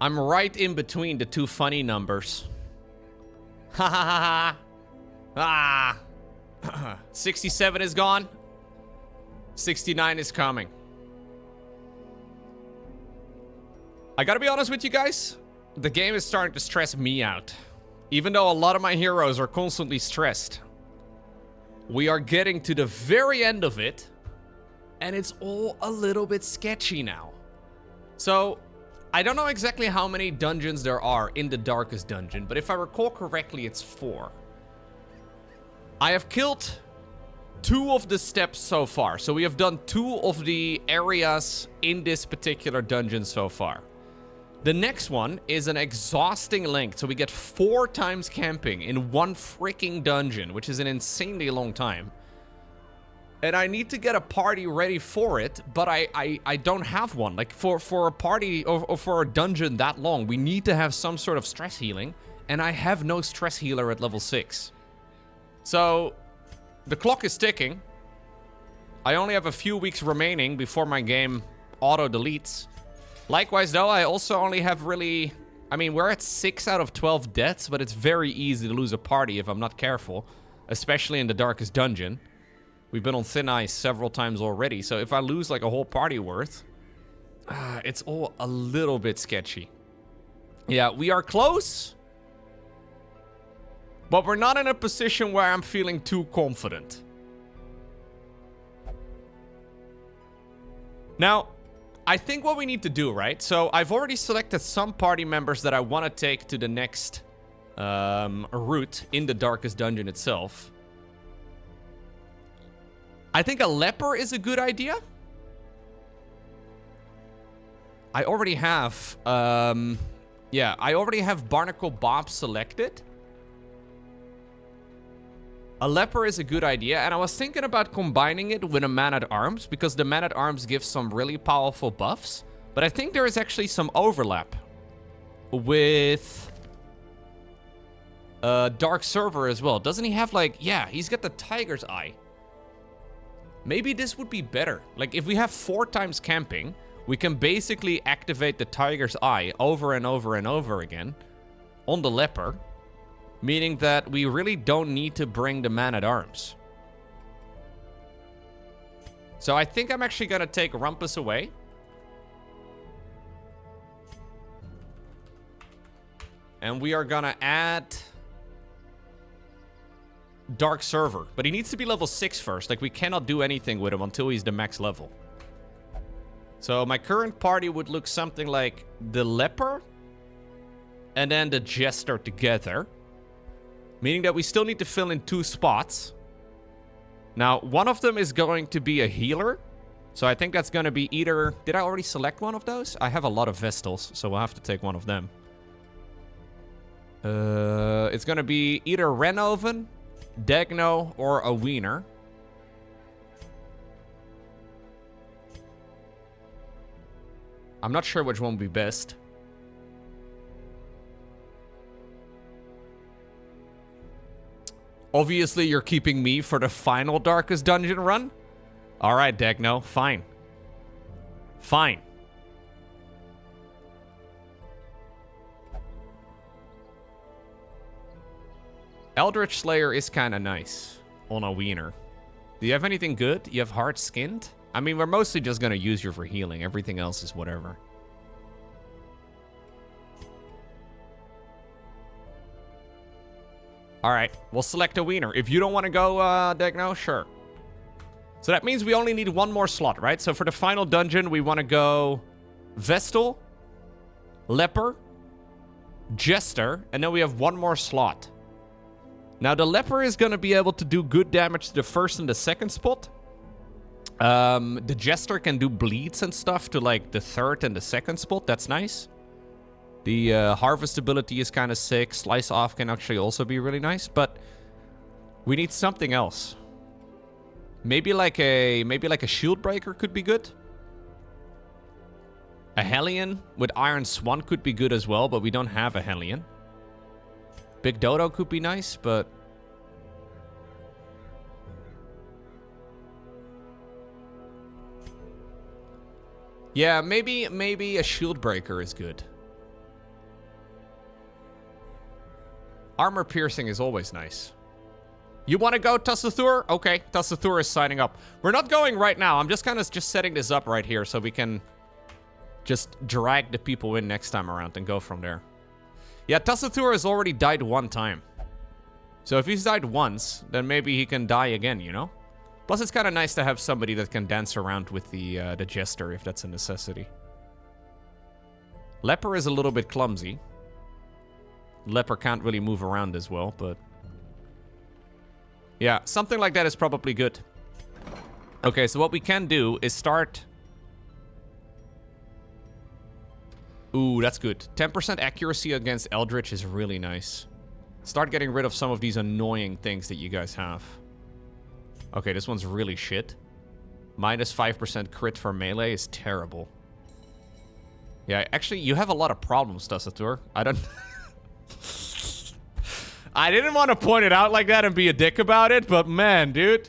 I'm right in between the two funny numbers. Ha ha ha ha. Ah. 67 is gone. 69 is coming. I gotta be honest with you guys. The game is starting to stress me out. Even though a lot of my heroes are constantly stressed. We are getting to the very end of it. And it's all a little bit sketchy now. So, I don't know exactly how many dungeons there are in the Darkest Dungeon. But if I recall correctly, it's 4. I have killed 2 of the steps so far. So we have done 2 of the areas in this particular dungeon so far. The next one is an exhausting length. So we get 4 times camping in one freaking dungeon, which is an insanely long time. And I need to get a party ready for it, but I don't have one. Like, for a party or for a dungeon that long, we need to have some sort of stress healing. And I have no stress healer at level 6. So, the clock is ticking. I only have a few weeks remaining before my game auto-deletes. Likewise, though, I also only have really... I mean, we're at 6 out of 12 deaths, but it's very easy to lose a party if I'm not careful. Especially in the Darkest Dungeon. We've been on thin ice several times already, so if I lose like a whole party worth... it's all a little bit sketchy. Yeah, we are close. But we're not in a position where I'm feeling too confident. Now, I think what we need to do, right? So, I've already selected some party members that I want to take to the next route in the Darkest Dungeon itself. I think a leper is a good idea. I already have... yeah, I already have Barnacle Bob selected. A leper is a good idea, and I was thinking about combining it with a man-at-arms, because the man-at-arms gives some really powerful buffs. But I think there is actually some overlap with Dark Server as well. Doesn't he have, like... Yeah, he's got the Tiger's Eye. Maybe this would be better. Like, if we have 4 times camping, we can basically activate the Tiger's Eye over and over and over again on the leper. Meaning that we really don't need to bring the man-at-arms. So I think I'm actually going to take Rumpus away. And we are going to add Dark Server. But he needs to be level 6 first. Like, we cannot do anything with him until he's the max level. So my current party would look something like the Leper and then the Jester together. Meaning that we still need to fill in 2 spots. Now, one of them is going to be a healer. So I think that's going to be either... Did I already select one of those? I have a lot of Vestals, so we'll have to take one of them. It's going to be either Renoven, Degno, or a Wiener. I'm not sure which one would be best. Obviously, you're keeping me for the final Darkest Dungeon run? Alright, Degno. Fine. Fine. Eldritch Slayer is kind of nice on a Wiener. Do you have anything good? You have Hard Skinned? I mean, we're mostly just going to use you for healing. Everything else is whatever. Alright, we'll select a Wiener. If you don't want to go, Degno, sure. So that means we only need 1 more slot, right? So for the final dungeon, we want to go Vestal, Leper, Jester, and then we have 1 more slot. Now, the Leper is going to be able to do good damage to the first and the second spot. The Jester can do bleeds and stuff to, like, the third and the second spot. That's nice. The harvest ability is kind of sick. Slice off can actually also be really nice, but we need something else. Maybe like a shield breaker could be good. A Hellion with Iron Swan could be good as well, but we don't have a Hellion. Big Dodo could be nice, but yeah, maybe a shield breaker is good. Armor piercing is always nice. You want to go, Tussathur? Okay, Tussathur is signing up. We're not going right now. I'm just kind of just setting this up right here so we can just drag the people in next time around and go from there. Yeah, Tussathur has already died one time. So if he's died once, then maybe he can die again, you know? Plus, it's kind of nice to have somebody that can dance around with the Jester if that's a necessity. Leper is a little bit clumsy. Leper can't really move around as well, but... yeah, something like that is probably good. Okay, so what we can do is start... ooh, that's good. 10% accuracy against Eldritch is really nice. Start getting rid of some of these annoying things that you guys have. Okay, this one's really shit. Minus 5% crit for melee is terrible. Yeah, actually, you have a lot of problems, Tussathur. I don't... I didn't want to point it out like that and be a dick about it, but man, dude.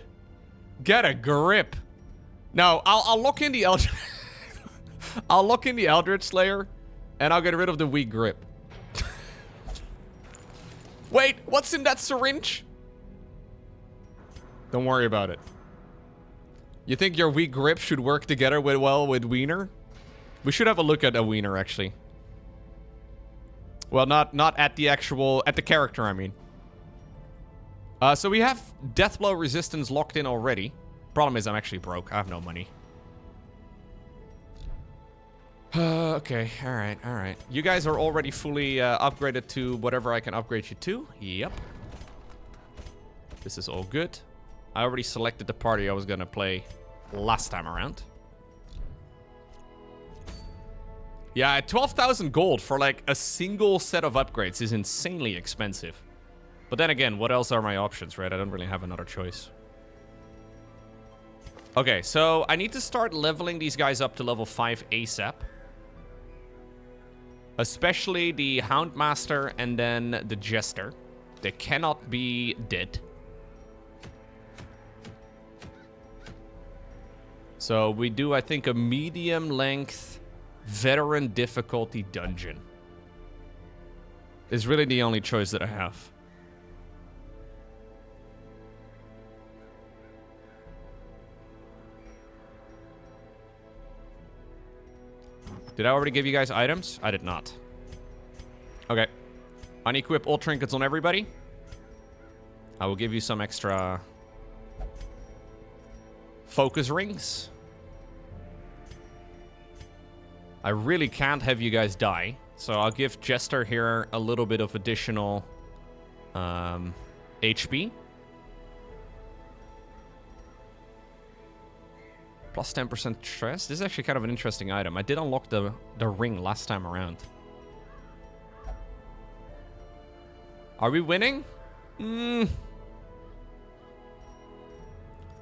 Get a grip. No, I'll look in the Eldritch... I'll look in the Eldritch Slayer, and I'll get rid of the weak grip. Wait, what's in that syringe? Don't worry about it. You think your weak grip should work together well with Wiener? We should have a look at a Wiener, actually. Well, not at the actual... at the character, I mean. So we have Deathblow resistance locked in already. Problem is, I'm actually broke. I have no money. Okay, alright. You guys are already fully upgraded to whatever I can upgrade you to. Yep. This is all good. I already selected the party I was gonna play last time around. Yeah, 12,000 gold for like a single set of upgrades is insanely expensive. But then again, what else are my options, right? I don't really have another choice. Okay, so I need to start leveling these guys up to level 5 ASAP. Especially the Houndmaster and then the Jester. They cannot be dead. So we do, I think, a medium length veteran difficulty dungeon. Is really the only choice that I have. Did I already give you guys items? I did not. Okay. Unequip all trinkets on everybody. I will give you some extra focus rings. I really can't have you guys die, so I'll give Jester here a little bit of additional HP. Plus 10% stress. This is actually kind of an interesting item. I did unlock the ring last time around. Are we winning?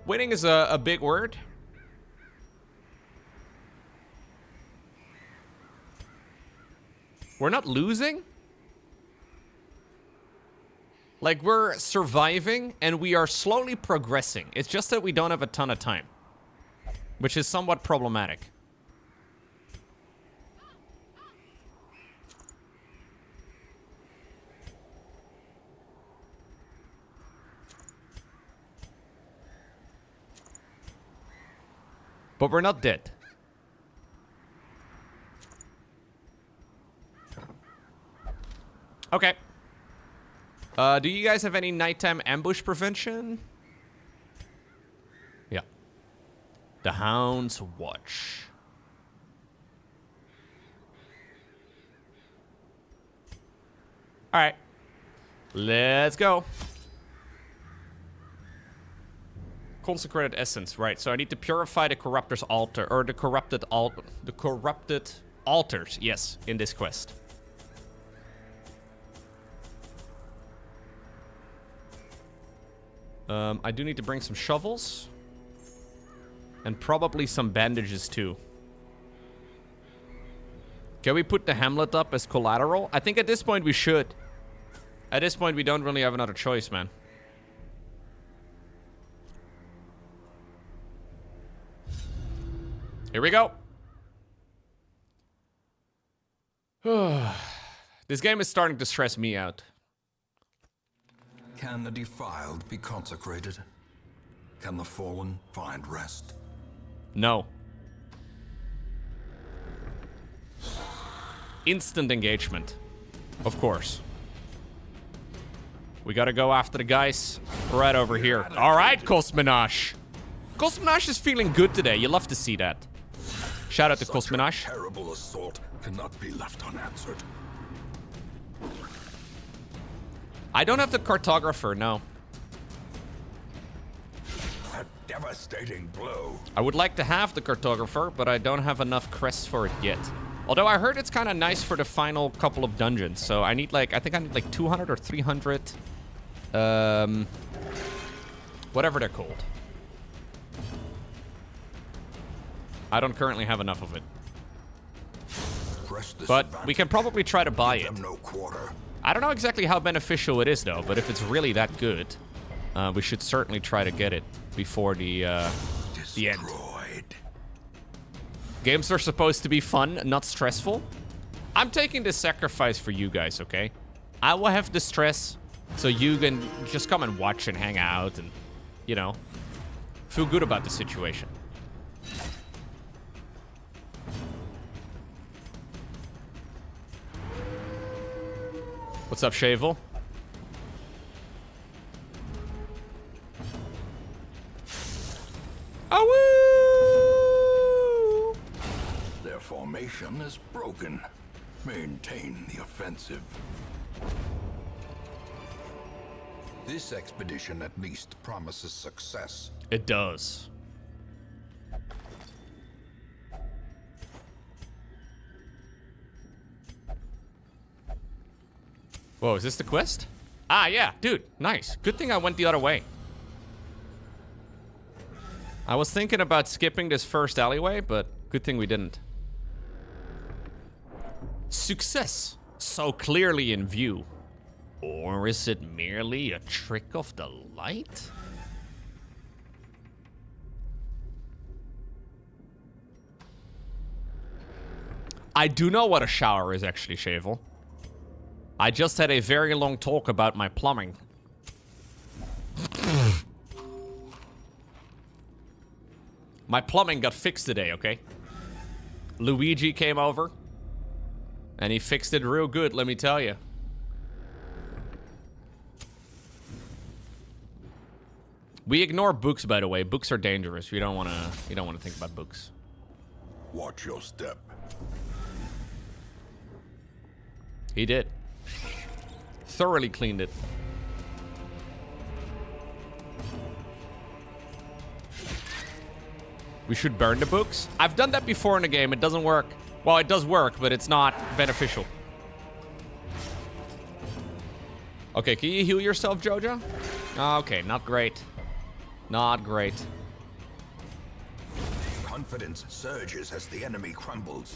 Winning is a big word. We're not losing? Like, we're surviving, and we are slowly progressing. It's just that we don't have a ton of time. Which is somewhat problematic. But we're not dead. Okay. Do you guys have any nighttime ambush prevention? Yeah. The Hound's Watch. Alright. Let's go. Consecrated Essence. Right, so I need to purify the Corruptor's Altar. Or the corrupted altars, yes, in this quest. I do need to bring some shovels. And probably some bandages too. Can we put the Hamlet up as collateral? I think at this point we should. At this point we don't really have another choice, man. Here we go. This game is starting to stress me out. Can the defiled be consecrated? Can the fallen find rest? No. Instant engagement. Of course. We gotta go after the guys right over here. Alright, Cosmonash. Cosmonash is feeling good today. You love to see that. Shout out to Cosmonash. Terrible assault cannot be left unanswered. I don't have the cartographer, no. A devastating blow. I would like to have the cartographer, but I don't have enough crests for it yet. Although I heard it's kind of nice for the final couple of dungeons. So I need like, I think I need like 200 or 300. Whatever they're called. I don't currently have enough of it. But we can probably try to buy it. I don't know exactly how beneficial it is though, but if it's really that good, we should certainly try to get it before the end. Games are supposed to be fun, not stressful. I'm taking this sacrifice for you guys, okay? I will have the stress so you can just come and watch and hang out and, you know, feel good about the situation. What's up, Shavel? Oh, woo! Their formation is broken. Maintain the offensive. This expedition at least promises success. It does. Whoa, is this the quest? Ah, yeah, dude, nice. Good thing I went the other way. I was thinking about skipping this first alleyway, but good thing we didn't. Success, so clearly in view. Or is it merely a trick of the light? I do know what a shower is actually, Shavel. I just had a very long talk about my plumbing. My plumbing got fixed today, okay? Luigi came over. And he fixed it real good, let me tell you. We ignore books, by the way. Books are dangerous. You don't want to think about books. Watch your step. He did. Thoroughly cleaned it. We should burn the books. I've done that before in a game. It doesn't work. Well, it does work, but it's not beneficial. Okay, can you heal yourself, Jojo? Okay, not great. Not great. Confidence surges as the enemy crumbles.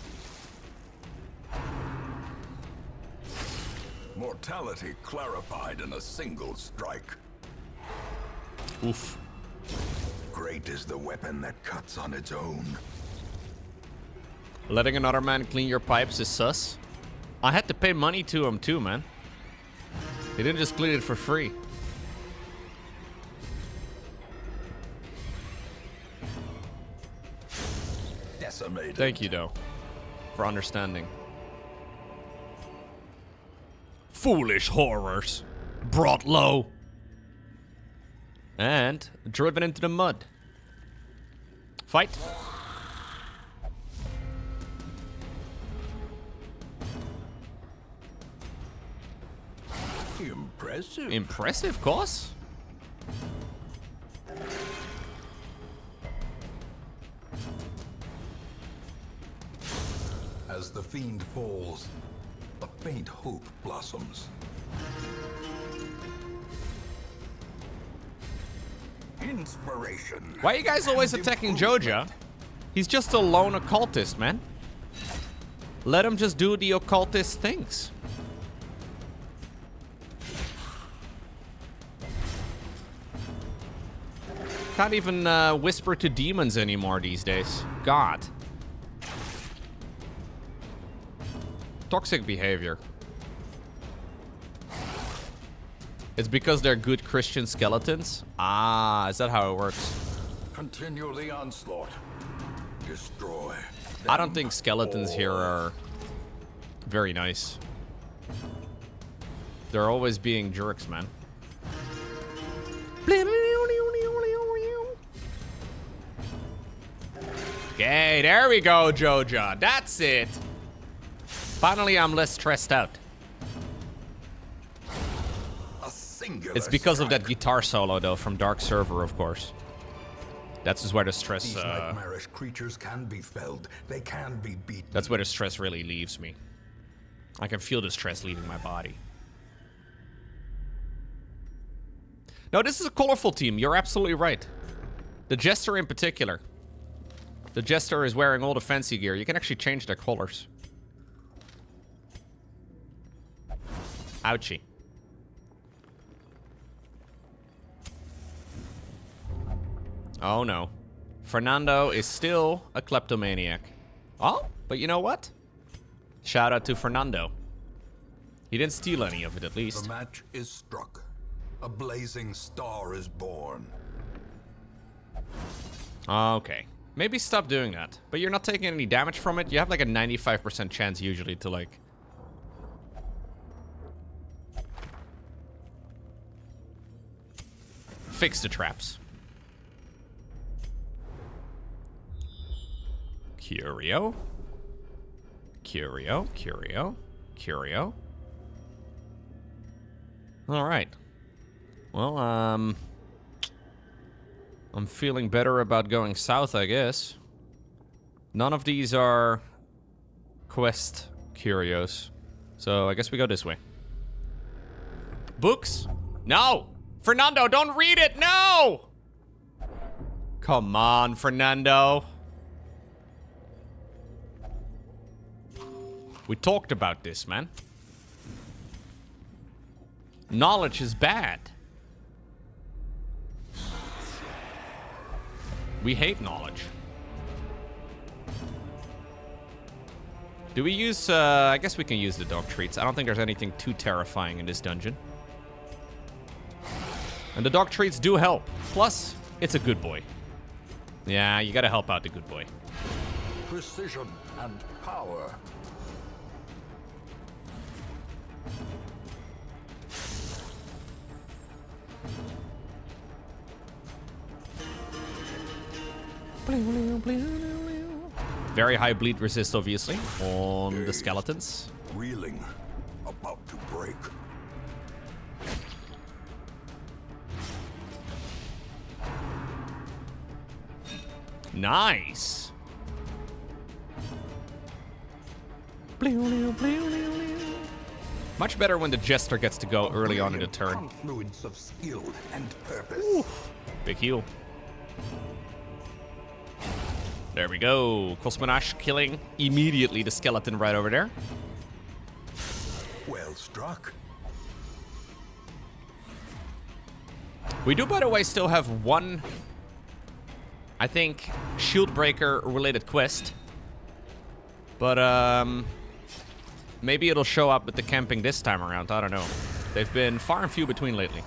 Mortality clarified in a single strike. Oof. Great is the weapon that cuts on its own. Letting another man clean your pipes is sus. I had to pay money to him too, man. He didn't just clean it for free. Decimated. Thank you, though, for understanding. Foolish horrors. Brought low. And driven into the mud. Fight. Impressive. Impressive, Cos. As the fiend falls, a faint hope blossoms. Inspiration. Why are you guys always attacking Joja? He's just a lone occultist, man. Let him just do the occultist things. Can't even whisper to demons anymore these days. God. Toxic behavior. It's because they're good Christian skeletons? Ah, is that how it works? Continue the onslaught. Destroy. I don't think skeletons here are very nice. They're always being jerks, man. Okay, there we go, Joja. That's it. Finally, I'm less stressed out. A singular It's because of that strike. guitar solo, though, from Dark Server, of course. That's just where the stress, These nightmarish creatures can be felled. They can be beaten. that's where the stress really leaves me. I can feel the stress leaving my body. No, this is a colorful team. You're absolutely right. The Jester in particular. The Jester is wearing all the fancy gear. You can actually change their colors. Ouchie. Oh no. Fernando is still a kleptomaniac. Oh, but you know what? Shout out to Fernando. He didn't steal any of it, at least. The match is struck. A blazing star is born. Okay. Maybe stop doing that. But you're not taking any damage from it. You have like a 95% chance usually to like... fix the traps. Curio. Curio. Curio. Curio. Alright. Well, I'm feeling better about going south, I guess. None of these are quest curios. So I guess we go this way. Books? No! Fernando, don't read it! No! Come on, Fernando. We talked about this, man. Knowledge is bad. We hate knowledge. Do we use, I guess we can use the dog treats. I don't think there's anything too terrifying in this dungeon. And the dog treats do help. Plus, it's a good boy. Yeah, you gotta help out the good boy. Precision and power. Very high bleed resist, obviously, on the skeletons. Reeling. About to break. Nice. Much better when the Jester gets to go early on in the turn. Confluence of skill and purpose. Oof. Big heal. There we go. Cosmonash killing immediately the skeleton right over there. Well struck. We do, by the way, still have one, I think, shield breaker related quest. But, maybe it'll show up with the camping this time around. I don't know. They've been far and few between lately.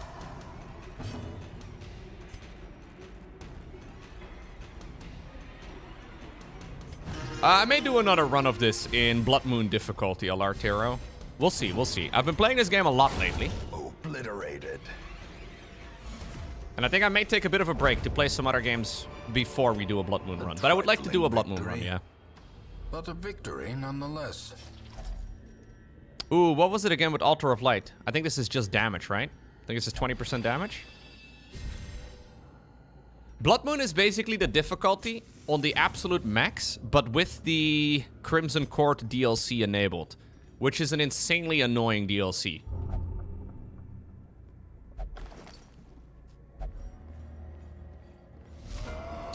I may do another run of this in Blood Moon difficulty, Alartero. We'll see, we'll see. I've been playing this game a lot lately. Obliterated. And I think I may take a bit of a break to play some other games before we do a Blood Moon run. But I would like to do a Blood Moon run, yeah. But a victory nonetheless. Ooh, what was it again with Altar of Light? I think this is just damage, right? I think this is 20% damage. Blood Moon is basically the difficulty on the absolute max, but with the Crimson Court DLC enabled, which is an insanely annoying DLC.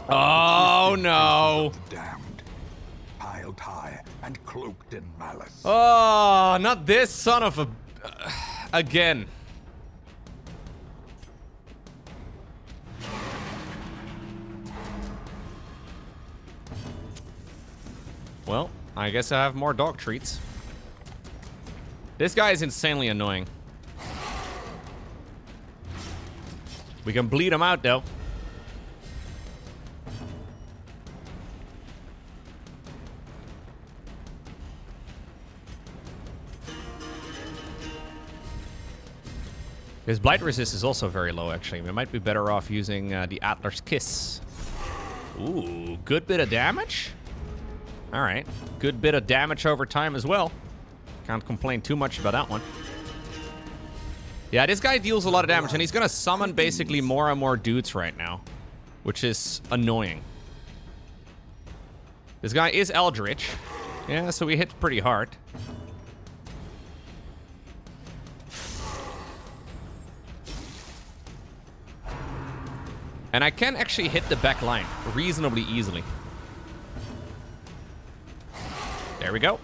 Oh no! Damned, piled high and cloaked in malice. Oh, not this son of a... again. Well, I guess I have more dog treats. This guy is insanely annoying. We can bleed him out, though. His blight resist is also very low, actually. We might be better off using the Atlas Kiss. Ooh, good bit of damage? All right. Good bit of damage over time as well. Can't complain too much about that one. Yeah, this guy deals a lot of damage, and he's going to summon basically more and more dudes right now, which is annoying. This guy is Eldritch. Yeah, so we hit pretty hard. And I can actually hit the back line reasonably easily. There we go.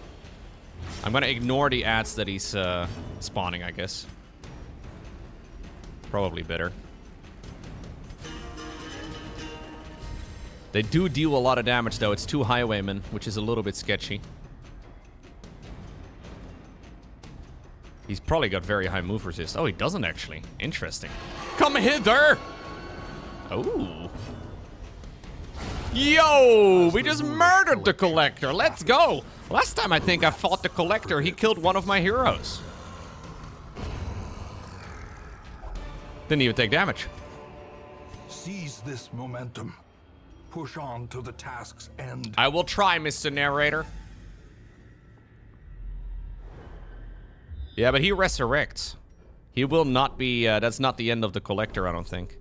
I'm going to ignore the ads that he's spawning, I guess. Probably better. They do deal a lot of damage, though. It's 2 highwaymen, which is a little bit sketchy. He's probably got very high move resist. Oh, he doesn't actually. Interesting. Come hither! Oh. Yo! We just murdered the Collector. Let's go! Last time I think I fought the Collector, he killed one of my heroes. Didn't even take damage. Seize this momentum. Push on to the task's end. I will try, Mr. Narrator. Yeah, but he resurrects. He will not be, that's not the end of the Collector, I don't think.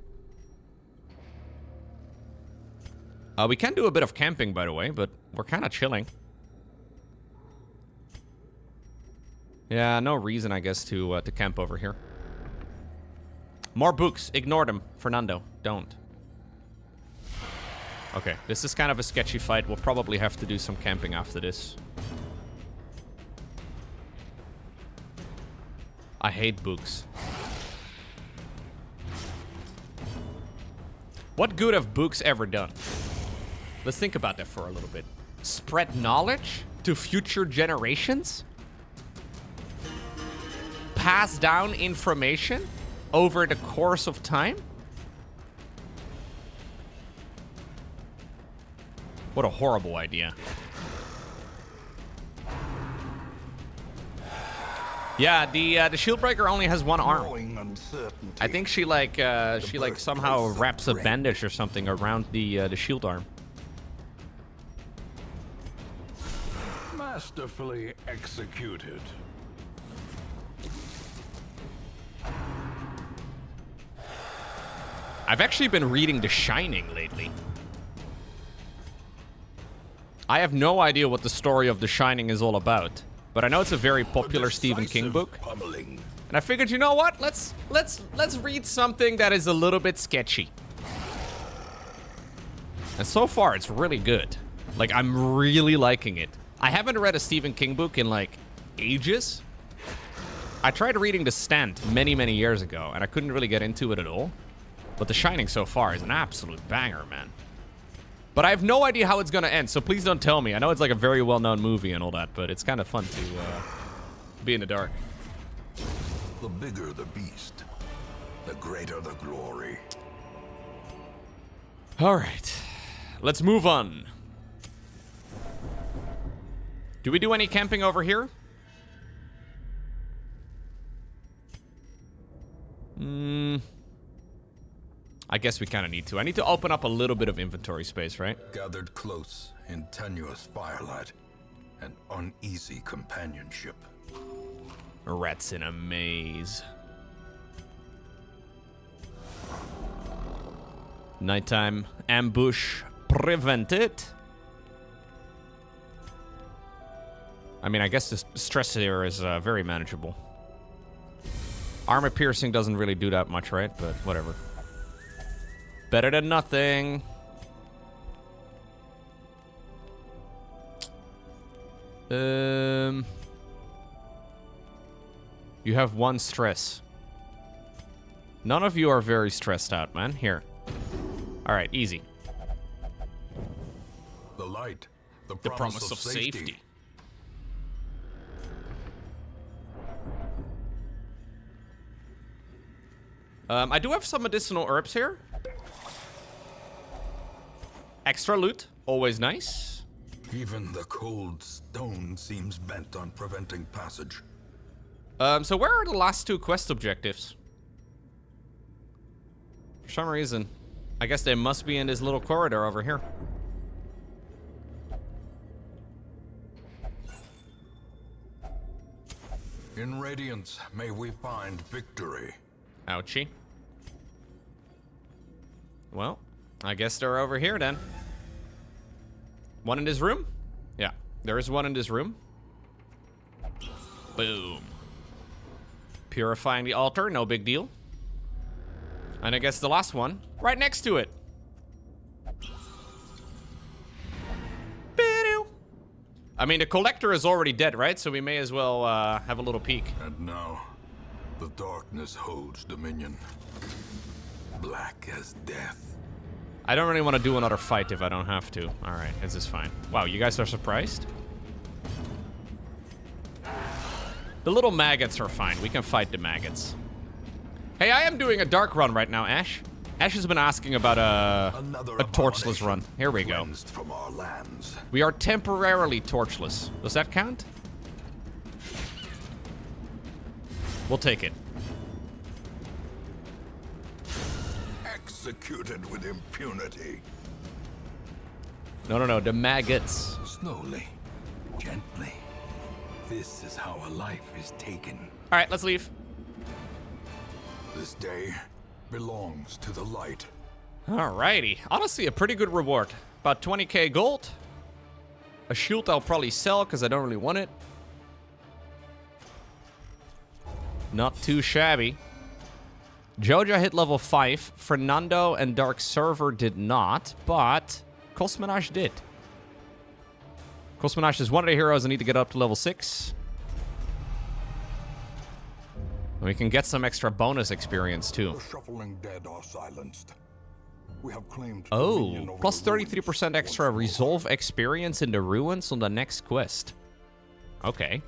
We can do a bit of camping, by the way, but we're kind of chilling. Yeah, no reason, I guess, to camp over here. More books. Ignore them, Fernando. Don't. Okay, this is kind of a sketchy fight. We'll probably have to do some camping after this. I hate books. What good have books ever done? Let's think about that for a little bit. Spread knowledge to future generations? Pass down information over the course of time? What a horrible idea. Yeah, the Shieldbreaker only has one arm. I think she somehow wraps a bandage or something around the shield arm. Masterfully executed. I've actually been reading The Shining lately. I have no idea what the story of The Shining is all about, but I know it's a very popular Stephen King book. And I figured, you know what? Let's read something that is a little bit sketchy. And so far, it's really good. Like, I'm really liking it. I haven't read a Stephen King book in, like, ages. I tried reading The Stand many, many years ago, and I couldn't really get into it at all. But The Shining so far is an absolute banger, man. But I have no idea how it's gonna end, so please don't tell me. I know it's like a very well-known movie and all that, but it's kind of fun to be in the dark. The bigger the beast, the greater the glory. All right, let's move on. Do we do any camping over here? I guess we kind of need to. I need to open up a little bit of inventory space, right? Gathered close in tenuous firelight and uneasy companionship. Rats in a maze. Nighttime ambush prevented. I mean, I guess the stress here is very manageable. Armor piercing doesn't really do that much, right? But whatever. Better than nothing. You have 1 stress. None of you are very stressed out, man. Here. Alright, easy. The light. The promise of safety. I do have some medicinal herbs here. Extra loot, always nice. Even the cold stone seems bent on preventing passage. So where are the last 2 quest objectives? For some reason, I guess they must be in this little corridor over here. In Radiance, may we find victory. Ouchie. Well, I guess they're over here then. One in this room? Yeah, there is one in this room. Boom. Purifying the altar, no big deal. And I guess the last one, right next to it. I mean, the collector is already dead, right? So we may as well have a little peek. And now, the darkness holds dominion. Black as death. I don't really want to do another fight if I don't have to. All right, this is fine. Wow, you guys are surprised? The little maggots are fine. We can fight the maggots. Hey, I am doing a dark run right now, Ash. Ash has been asking about a torchless run. Here we go. From our lands. We are temporarily torchless. Does that count? We'll take it. Executed with impunity. No. The maggots. Slowly, gently. This is how a life is taken. All right, let's leave. This day belongs to the light. Alrighty. Honestly, a pretty good reward. About 20k gold. A shield I'll probably sell because I don't really want it. Not too shabby. Joja hit level 5. Fernando and Dark Server did not, but Cosmonage did. Cosmonage is one of the heroes I need to get up to level 6. We can get some extra bonus experience too. The shuffling dead are silenced. We have claimed Oh, plus 33% extra resolve experience in the ruins on the next quest. Okay.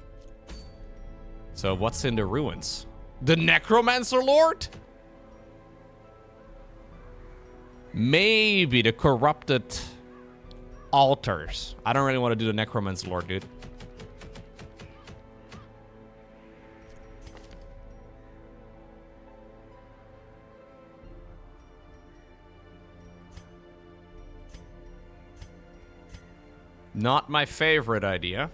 So what's in the ruins? The Necromancer Lord? Maybe the corrupted altars. I don't really want to do the Necromancer Lord, dude. Not my favorite idea.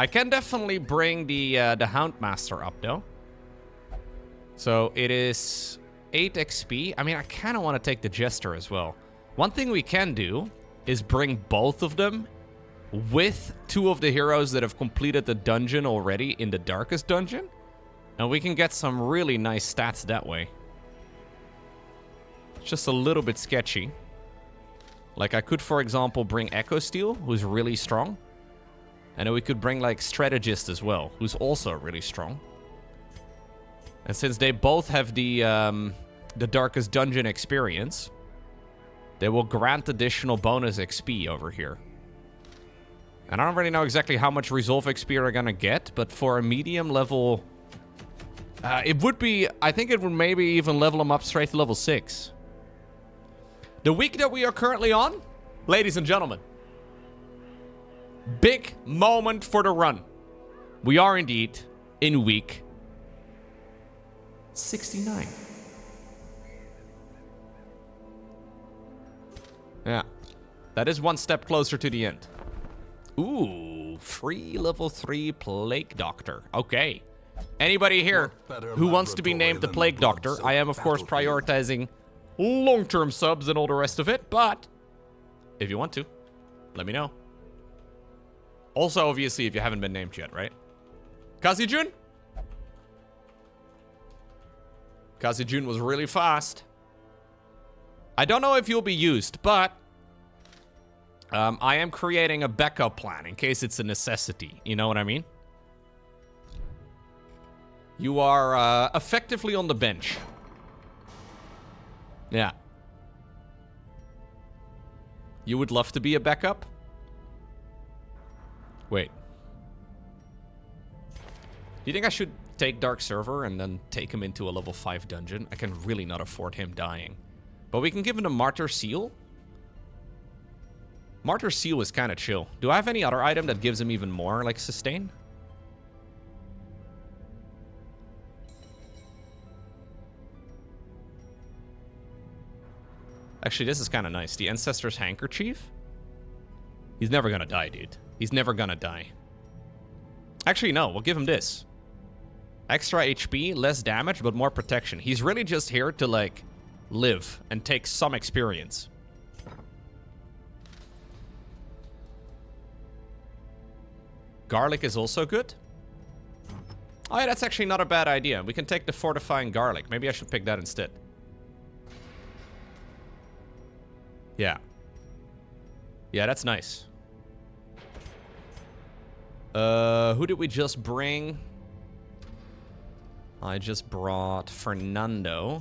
I can definitely bring the Houndmaster up, though. So it is 8 XP. I mean, I kind of want to take the Jester as well. One thing we can do is bring both of them with 2 of the heroes that have completed the dungeon already in the Darkest Dungeon. And we can get some really nice stats that way. Just a little bit sketchy. Like I could, for example, bring Echo Steel, who's really strong. And then we could bring like Strategist as well, who's also really strong. And since they both have the Darkest Dungeon experience, they will grant additional bonus XP over here. And I don't really know exactly how much Resolve XP we're gonna get, but for a medium level, it would be, I think it would maybe even level them up straight to level 6. The week that we are currently on, ladies and gentlemen, big moment for the run. We are indeed in week 69. Yeah, that is one step closer to the end. Ooh, free level 3 Plague Doctor. Okay. Anybody here who wants to be named the Plague Doctor? I am, of course, prioritizing long-term subs and all the rest of it, but if you want to, let me know. Also, obviously, if you haven't been named yet, right? Kazijun? Kazijun was really fast. I don't know if you'll be used, but I am creating a backup plan in case it's a necessity. You know what I mean? You are effectively on the bench. Yeah. You would love to be a backup? Wait, you think I should take Dark Server and then take him into a level 5 dungeon? I can really not afford him dying. But we can give him a Martyr Seal. Martyr Seal is kind of chill. Do I have any other item that gives him even more, like sustain? Actually, this is kind of nice. The Ancestor's Handkerchief. He's never gonna die, dude. He's never gonna die. Actually, no. We'll give him this. Extra HP, less damage, but more protection. He's really just here to, like, live and take some experience. Garlic is also good. Oh yeah, that's actually not a bad idea. We can take the Fortifying Garlic. Maybe I should pick that instead. Yeah. Yeah, that's nice. Who did we just bring? I just brought Fernando.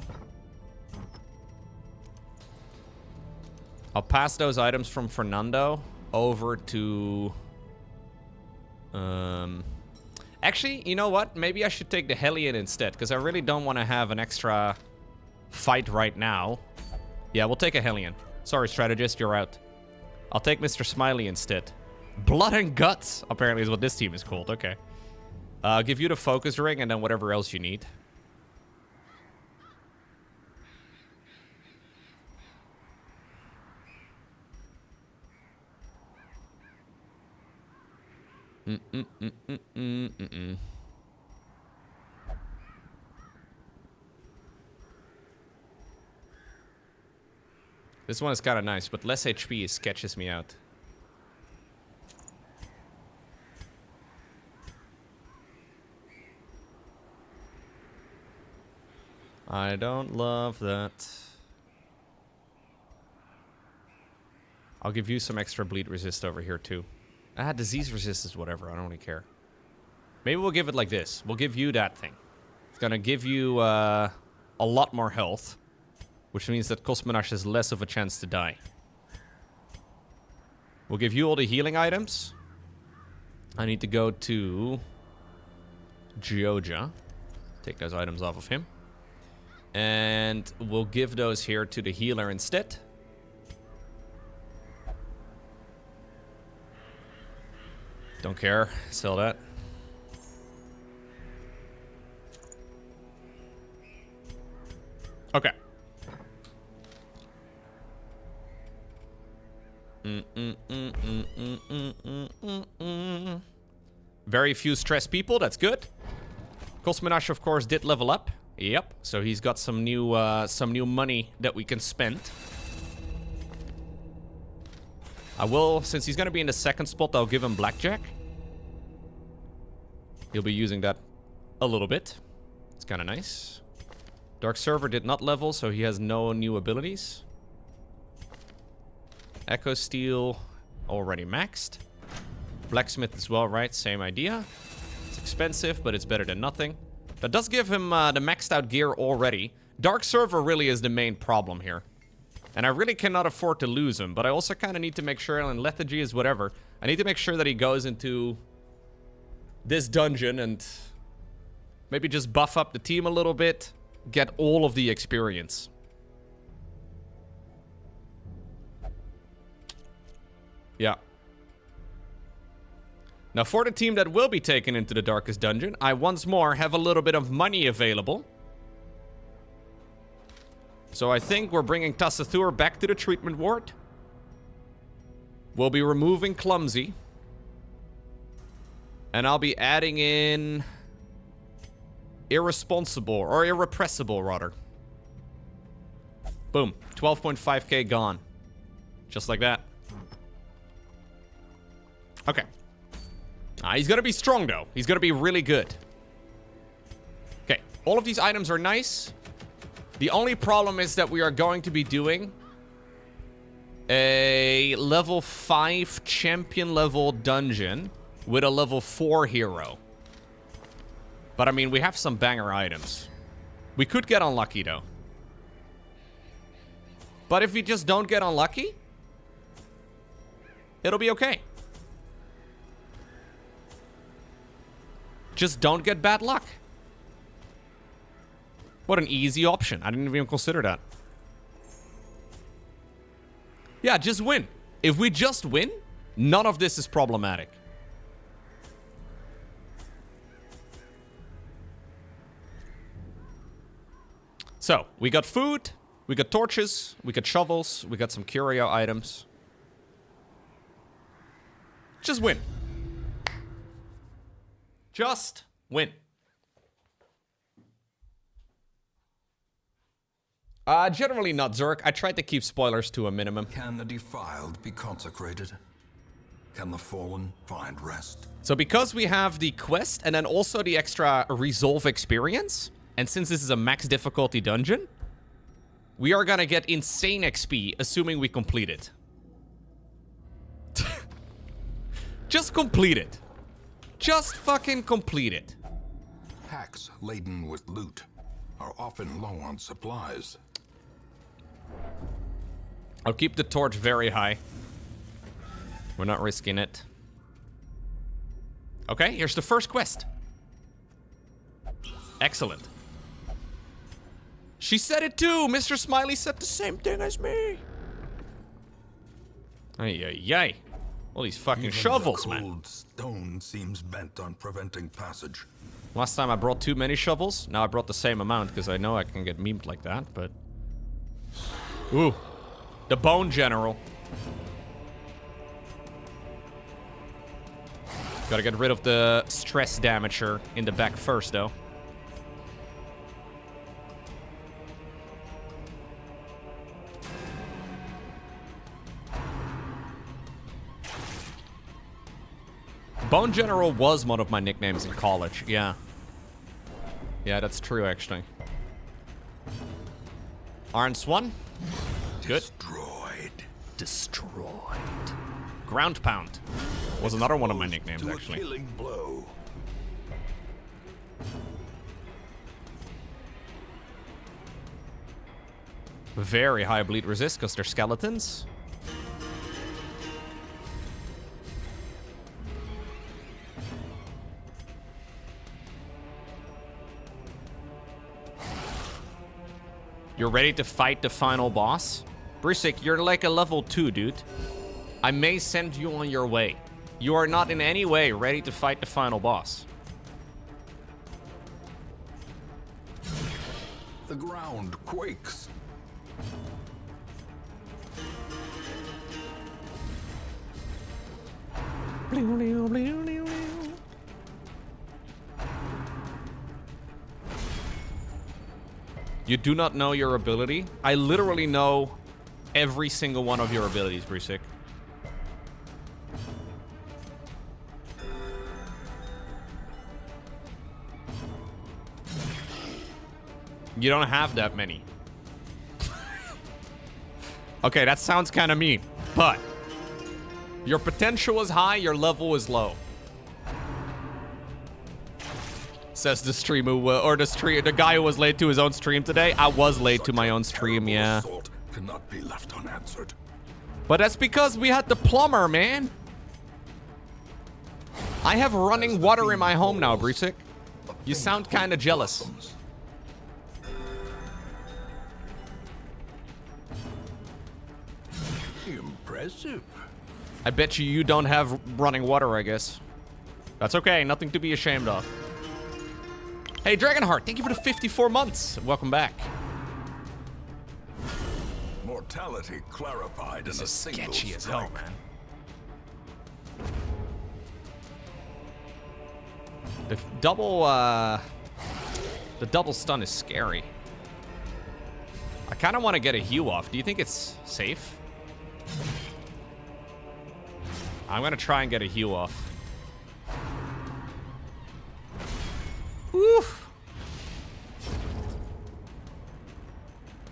I'll pass those items from Fernando over to... Actually, you know what? Maybe I should take the Hellion instead, because I really don't want to have an extra fight right now. Yeah, we'll take a Hellion. Sorry, strategist, you're out. I'll take Mr. Smiley instead. Blood and Guts, apparently, is what this team is called. Okay. I'll give you the focus ring and then whatever else you need. This one is kind of nice, but less HP sketches me out. I don't love that. I'll give you some extra bleed resist over here too. Ah, disease resist is whatever. I don't really care. Maybe we'll give it like this. We'll give you that thing. It's gonna give you a lot more health, which means that Cosmonash has less of a chance to die. We'll give you all the healing items. I need to go to Georgia. Take those items off of him. And we'll give those here to the healer instead. Don't care. Sell that. Okay. Very few stressed people. That's good. Cosmonash, of course, did level up. Yep. So he's got some new money that we can spend. I will, since he's gonna be in the second spot, I'll give him Blackjack. He'll be using that a little bit. It's kind of nice. Dark Server did not level, so he has no new abilities. Echo Steel already maxed. Blacksmith as well, right? Same idea. It's expensive, but it's better than nothing. That does give him the maxed out gear already. Dark Server really is the main problem here. And I really cannot afford to lose him, but I also kind of need to make sure, and lethargy is whatever. I need to make sure that he goes into this dungeon and maybe just buff up the team a little bit. Get all of the experience. Yeah. Now for the team that will be taken into the Darkest Dungeon, I once more have a little bit of money available. So I think we're bringing Tassathur back to the treatment ward. We'll be removing Clumsy. And I'll be adding in Irresponsible, or Irrepressible, rather. Boom. 12.5k gone. Just like that. Okay. He's gonna be strong, though. He's gonna be really good. Okay. All of these items are nice. The only problem is that we are going to be doing a level 5 champion level dungeon with a level 4 hero. But I mean, we have some banger items. We could get unlucky though. But if we just don't get unlucky, it'll be okay. Just don't get bad luck. What an easy option. I didn't even consider that. Yeah, just win. If we just win, none of this is problematic. So, we got food, we got torches, we got shovels, we got some curio items. Just win. Just win. Generally not, Zerk. I tried to keep spoilers to a minimum. Can the defiled be consecrated? Can the fallen find rest? So because we have the quest and then also the extra resolve experience, and since this is a max difficulty dungeon, we are gonna get insane XP, assuming we complete it. Just complete it. Just fucking complete it. Packs laden with loot are often low on supplies. I'll keep the torch very high. We're not risking it. Okay, here's the first quest. Excellent. She said it too! Mr. Smiley said the same thing as me! Ay, ay, ay. All these fucking Even shovels, the man. cold stone seems bent on preventing passage. Last time I brought too many shovels. Now I brought the same amount because I know I can get memed like that, but... Ooh. The Bone General. Gotta get rid of the stress damager in the back first, though. Bone General was one of my nicknames in college, yeah. Yeah, that's true, actually. Iron Swan. Good. Destroyed. Ground Pound was another one of my nicknames, actually. Killing blow. Very high bleed resist because they're skeletons. You're ready to fight the final boss? Brisik, you're like a level 2, dude. I may send you on your way. You are not in any way ready to fight the final boss. The ground quakes. You do not know your ability? I literally know every single one of your abilities, Brisik. You don't have that many. Okay, that sounds kind of mean, but your potential is high, your level is low. Says the streamer, the guy who was late to his own stream today. I was late to my own stream, yeah. Cannot be left unanswered. But that's because we had the plumber, man. I have running water in my home now, Brisik. You sound kind of jealous. Impressive. I bet you don't have running water, I guess. That's okay, nothing to be ashamed of. Hey, Dragonheart, thank you for the 54 months. Welcome back. Mortality clarified in a single Sketchy as strike. hell, man. The double stun is scary. I kind of want to get a heal off. Do you think it's safe? I'm gonna try and get a heal off. Oof.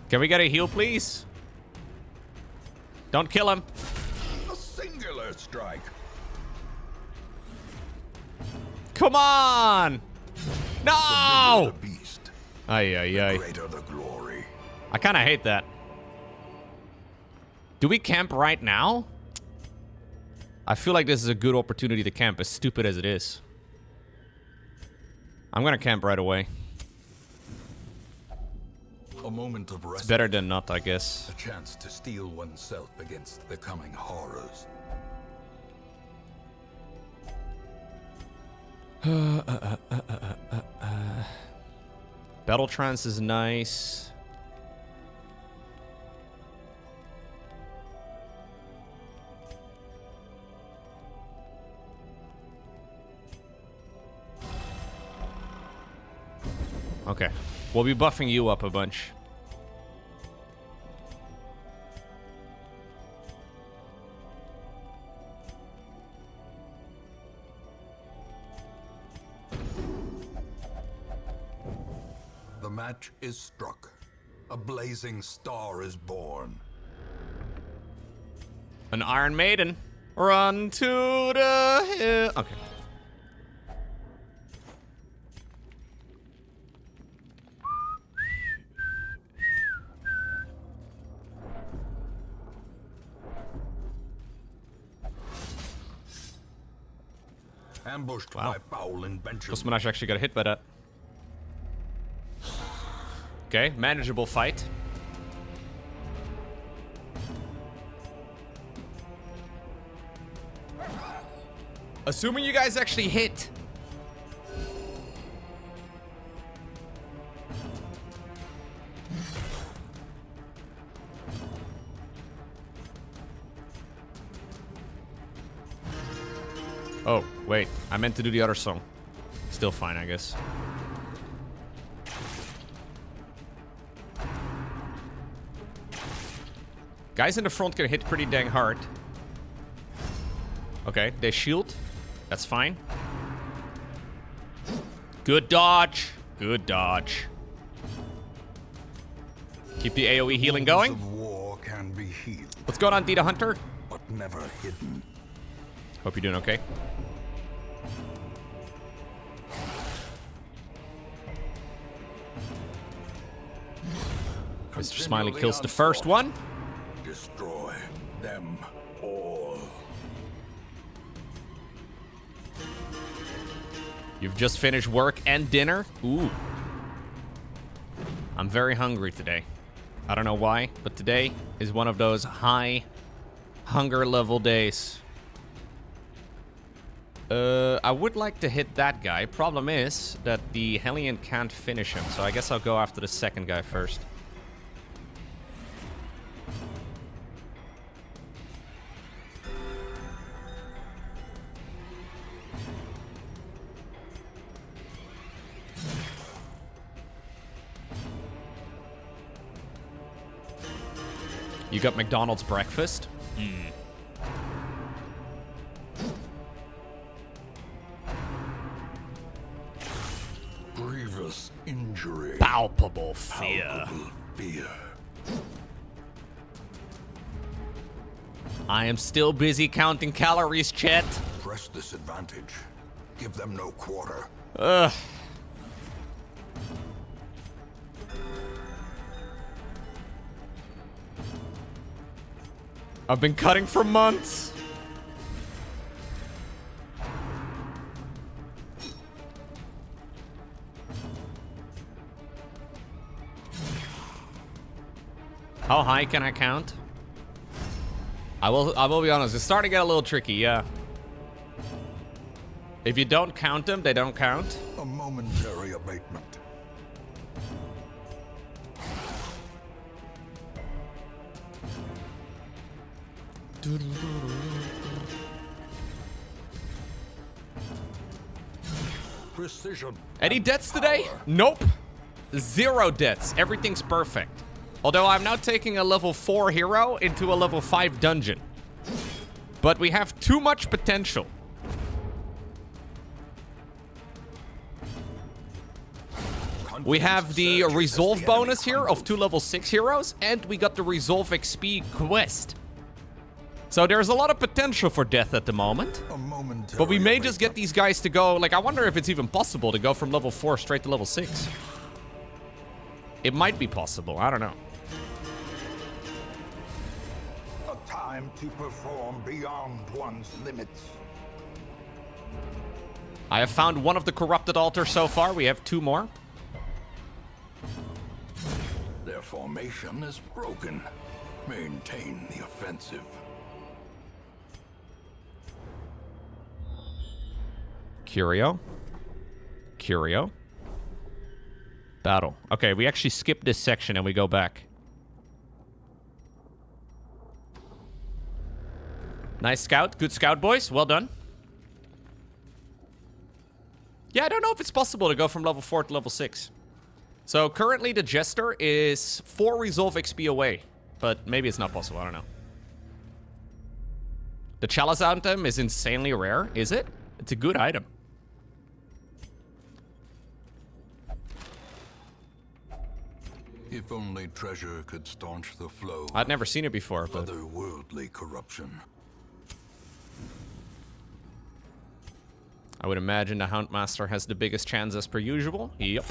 Can we get a heal, please? Don't kill him. A singular strike. Come on! No! The beast. Ay, ay, ay. Greater the glory. I kind of hate that. Do we camp right now? I feel like this is a good opportunity to camp, as stupid as it is. I'm gonna camp right away. A moment of It's rest. better than not, I guess. A chance to steel oneself against the coming horrors. Battle trance is nice. Okay. We'll be buffing you up a bunch. The match is struck. A blazing star is born. An Iron Maiden. Run to the hill. Okay. Ambushed Wow. by foul invention. Cosmonaut actually got hit by that. Okay, manageable fight. Assuming you guys actually hit. Oh, wait. I meant to do the other song. Still fine, I guess. Guys in the front can hit pretty dang hard. Okay, they shield. That's fine. Good dodge. Good dodge. Keep the AoE healing going. Wounds of war can be healed, What's going on, Dita Hunter? but never hidden. Hope you're doing okay. Mr. Smiley kills the first one. Destroy them all. You've just finished work and dinner? Ooh. I'm very hungry today. I don't know why, but today is one of those high hunger level days. I would like to hit that guy. Problem is that the Hellion can't finish him, so I guess I'll go after the second guy first. You got McDonald's breakfast? Grievous injury. Palpable fear. Palpable fear. I am still busy counting calories, chat. Press this advantage. Give them no quarter. Ugh. I've been cutting for months. How high can I count? I will be honest, it's starting to get a little tricky, yeah. If you don't count them, they don't count. A momentary abatement. Precision. Any and deaths today? power. Nope. 0 deaths. Everything's perfect. Although I'm now taking a level 4 hero into a level 5 dungeon. But we have too much potential. We have the Confidence resolve surges as the bonus enemy here of 2 level 6 heroes, and we got the resolve XP quest. So there's a lot of potential for death at the moment. A momentary But we may just get abatement. these guys to go, like, I wonder if it's even possible to go from level 4 straight to level 6. It might be possible, I don't know. A time to perform beyond one's limits. I have found one of the corrupted altars so far. We have 2 more. Their formation is broken. Maintain the offensive. Curio. Curio. Battle. Okay, we actually skip this section and we go back. Nice scout. Good scout, boys. Well done. Yeah, I don't know if it's possible to go from level 4 to level 6. So currently the Jester is 4 resolve XP away. But maybe it's not possible. I don't know. The Chalice item is insanely rare. Is it? It's a good item. If only treasure could staunch the flow. I'd never seen it before, but... Otherworldly corruption. I would imagine the Houndmaster has the biggest chance as per usual. Yep.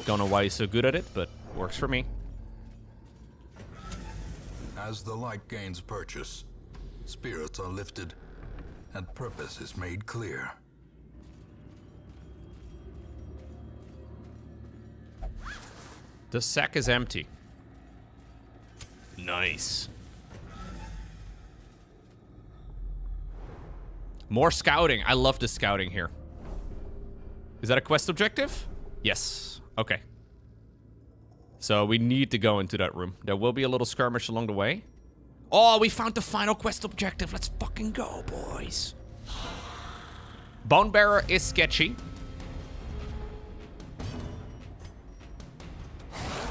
Don't know why he's so good at it, but works for me. As the light gains purchase, spirits are lifted, and purpose is made clear. The sack is empty. Nice. More scouting. I love the scouting here. Is that a quest objective? Yes. Okay. So we need to go into that room. There will be a little skirmish along the way. Oh, we found the final quest objective. Let's fucking go, boys. Bone Bearer is sketchy.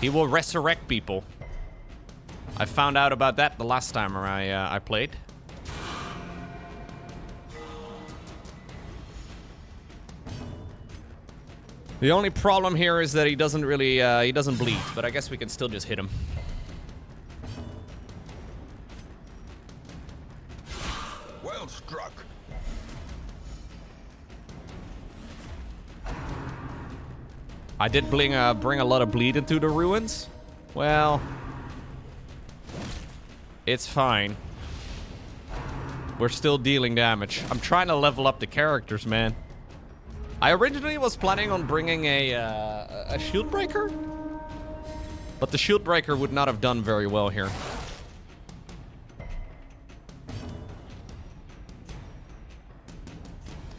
He will resurrect people. I found out about that the last time I played. The only problem here is that he doesn't really, he doesn't bleed, but I guess we can still just hit him. Well struck. I did bring a lot of bleed into the ruins. Well, it's fine. We're still dealing damage. I'm trying to level up the characters, man. I originally was planning on bringing a shield breaker, but the shield breaker would not have done very well here.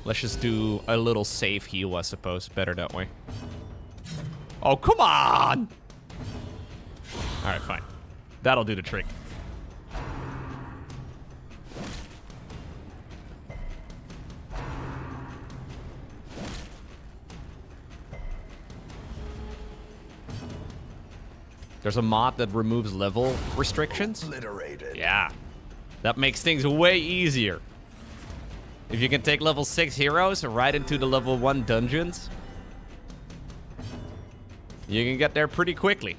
Let's just do a little safe heal, I suppose. Better that way. Oh, come on! Alright, fine. That'll do the trick. There's a mod that removes level restrictions. Obliterated. Yeah. That makes things way easier. If you can take level 6 heroes right into the level 1 dungeons, you can get there pretty quickly.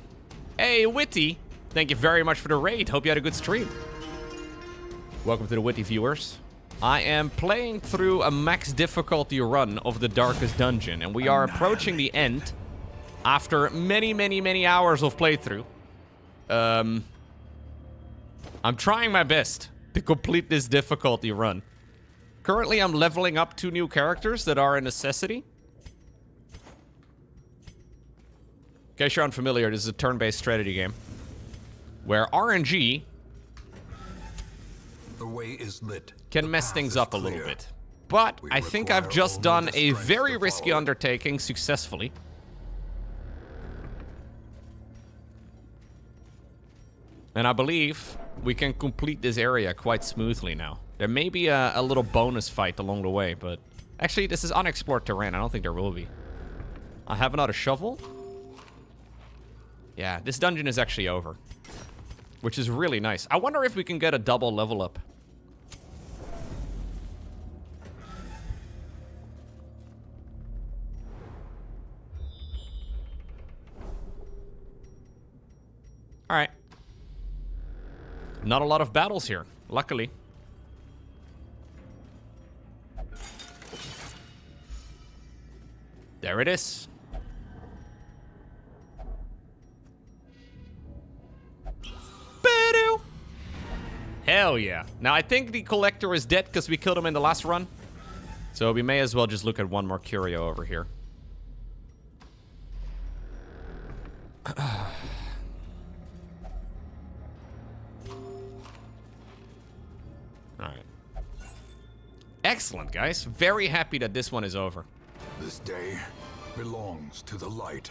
Hey, Witty! Thank you very much for the raid. Hope you had a good stream. Welcome to the Witty viewers. I am playing through a max difficulty run of the Darkest Dungeon, and we are approaching the end after many, many, many hours of playthrough. I'm trying my best to complete this difficulty run. Currently, I'm leveling up 2 new characters that are a necessity. In case you're unfamiliar, this is a turn-based strategy game where RNG The way is lit. can mess things up a little bit. But I think I've just done a very risky undertaking successfully. And I believe we can complete this area quite smoothly now. There may be a little bonus fight along the way, but... Actually, this is unexplored terrain. I don't think there will be. I have another shovel. Yeah, this dungeon is actually over. Which is really nice. I wonder if we can get a double level up. Alright. Not a lot of battles here, luckily. There it is. Ba-doo. Hell yeah. Now, I think the Collector is dead because we killed him in the last run. So we may as well just look at one more curio over here. Alright. Excellent, guys. Very happy that this one is over. This day belongs to the light.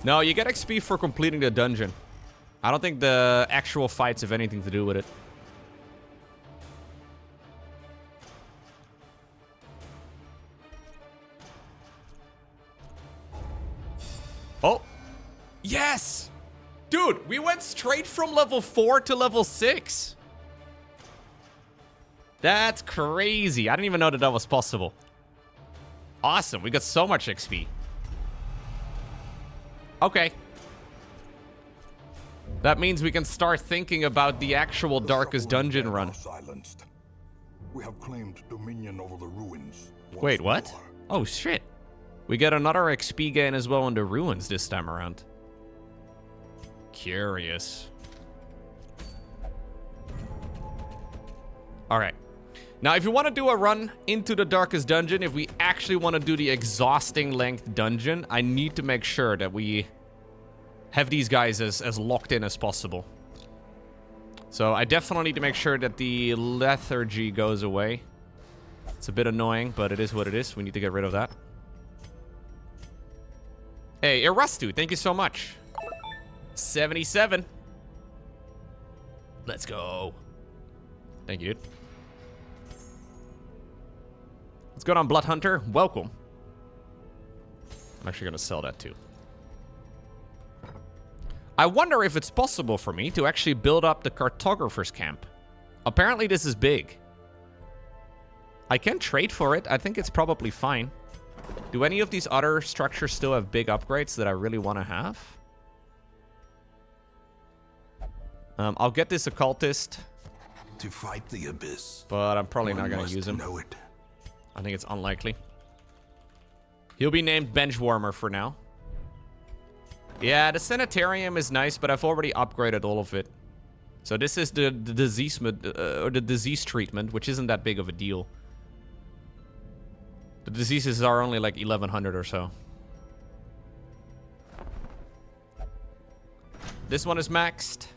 No, you get XP for completing the dungeon. I don't think the actual fights have anything to do with it. Oh! Yes! Dude, we went straight from level 4 to level 6. That's crazy. I didn't even know that that was possible. Awesome. We got so much XP. Okay. That means we can start thinking about the actual darkest dungeon run. Silenced. We have claimed dominion over the ruins. Wait, what? Oh, shit. We get another XP gain as well in the ruins this time around. Curious. Alright. Now, if you want to do a run into the darkest dungeon, if we actually want to do the exhausting length dungeon, I need to make sure that we have these guys as locked in as possible. So I definitely need to make sure that the lethargy goes away. It's a bit annoying, but it is what it is. We need to get rid of that. Hey, Erastu, thank you so much. 77. Let's go. Thank you, dude. Let's go on, Blood Hunter. Welcome. I'm actually going to sell that too. I wonder if it's possible for me to actually build up the cartographer's camp. Apparently this is big. I can trade for it. I think it's probably fine. Do any of these other structures still have big upgrades that I really want to have? I'll get this occultist. To fight the abyss. But I'm probably not going to use him. Know it. I think it's unlikely. He'll be named Benchwarmer for now. Yeah, the sanitarium is nice, but I've already upgraded all of it. So this is the disease or the disease treatment, which isn't that big of a deal. The diseases are only like 1100 or so. This one is maxed.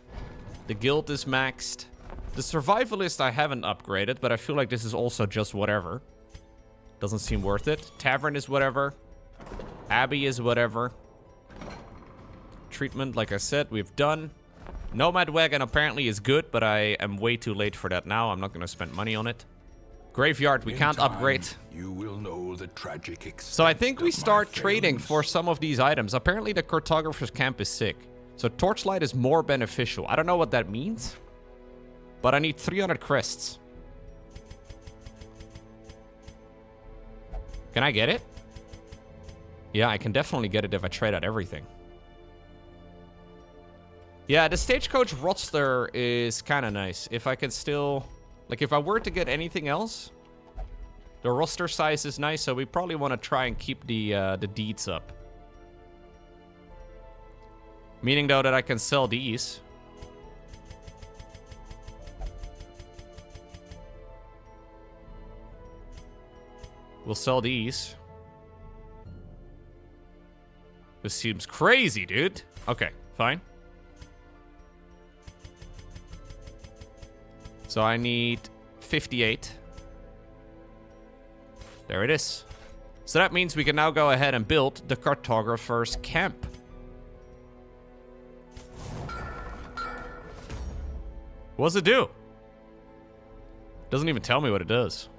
The guild is maxed. The survivalist I haven't upgraded, but I feel like this is also just whatever. Doesn't seem worth it. Tavern is whatever. Abbey is whatever. Treatment, like I said, we've done. Nomad Wagon apparently is good, but I am way too late for that now. I'm not going to spend money on it. Graveyard, we can't upgrade. You will know the tragic So I think we start trading for some of these items. Apparently the cartographer's camp is sick. So Torchlight is more beneficial. I don't know what that means. But I need 300 crests. Can I get it? Yeah, I can definitely get it if I trade out everything. Yeah, the Stagecoach roster is kind of nice. If I can still... Like, if I were to get anything else... The roster size is nice, so we probably want to try and keep the deeds up. Meaning, though, that I can sell these. We'll sell these. This seems crazy, dude. Okay, fine. So I need 58. There it is. So that means we can now go ahead and build the cartographer's camp. What does it do? Doesn't even tell me what it does.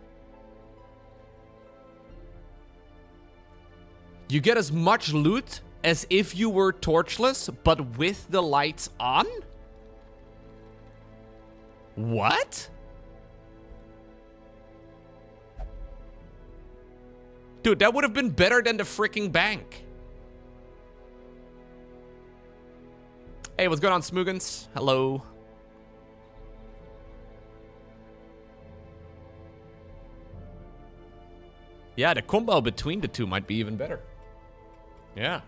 You get as much loot as if you were torchless, but with the lights on? What? Dude, that would have been better than the freaking bank. Hey, what's going on, Smoogans? Hello. Yeah, the combo between the two might be even better. Yeah.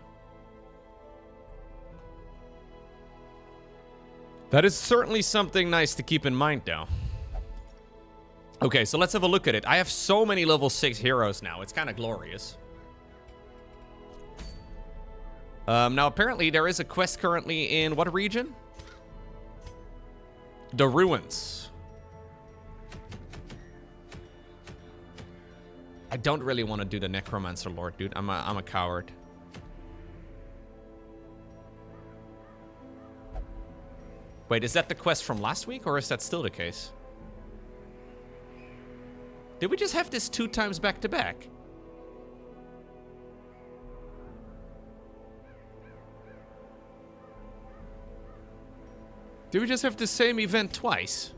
That is certainly something nice to keep in mind now. Okay, so let's have a look at it. I have so many level 6 heroes now. It's kind of glorious. Now, apparently, there is a quest currently in what region? The Ruins. I don't really want to do the Necromancer Lord, dude. I'm a coward. Wait, is that the quest from last week, or is that still the case? Did we just have this 2 times back to back? Did we just have the same event twice?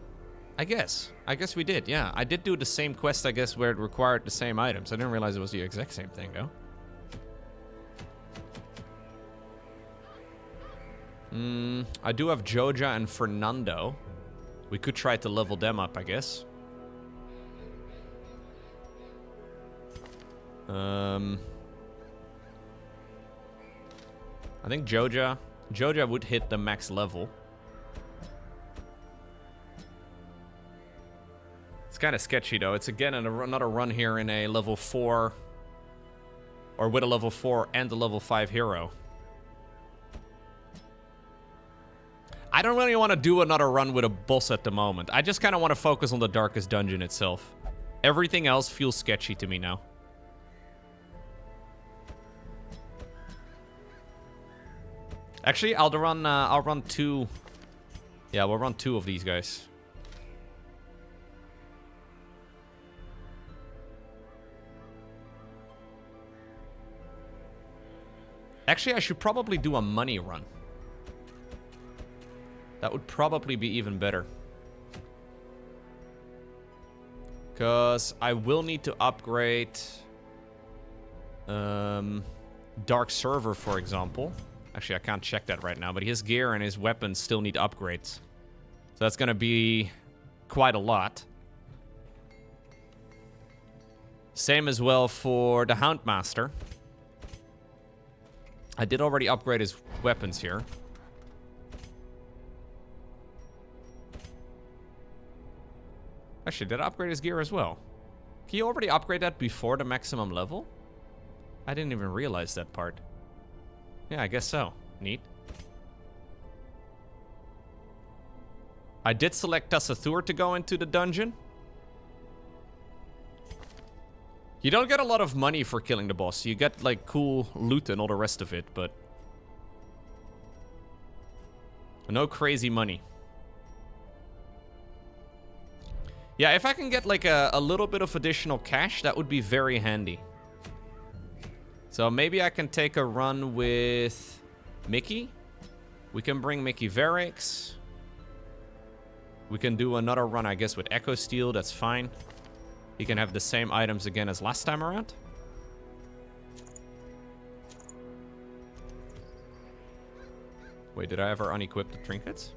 I guess we did, yeah. I did do the same quest, I guess, where it required the same items. I didn't realize it was the exact same thing, though. I do have Joja and Fernando. We could try to level them up, I guess. I think Joja would hit the max level. It's kind of sketchy, though. It's again another run here in a level 4, or with a level 4 and a level 5 hero. I don't really want to do another run with a boss at the moment. I just kind of want to focus on the Darkest Dungeon itself. Everything else feels sketchy to me now. Actually, I'll run 2. Yeah, we'll run 2 of these guys. Actually, I should probably do a money run. That would probably be even better. Because I will need to upgrade Dark Server, for example. Actually, I can't check that right now, but his gear and his weapons still need upgrades. So that's going to be quite a lot. Same as well for the Houndmaster. I did already upgrade his weapons here. Actually, did I upgrade his gear as well? Can you already upgrade that before the maximum level? I didn't even realize that part. Yeah, I guess so. Neat. I did select Tassathur to go into the dungeon. You don't get a lot of money for killing the boss. You get, like, cool loot and all the rest of it, but... no crazy money. Yeah, if I can get, like, a little bit of additional cash, that would be very handy. So maybe I can take a run with Mickey. We can bring Mickey Varix. We can do another run, I guess, with Echo Steel. That's fine. He can have the same items again as last time around. Wait, did I ever unequip the trinkets?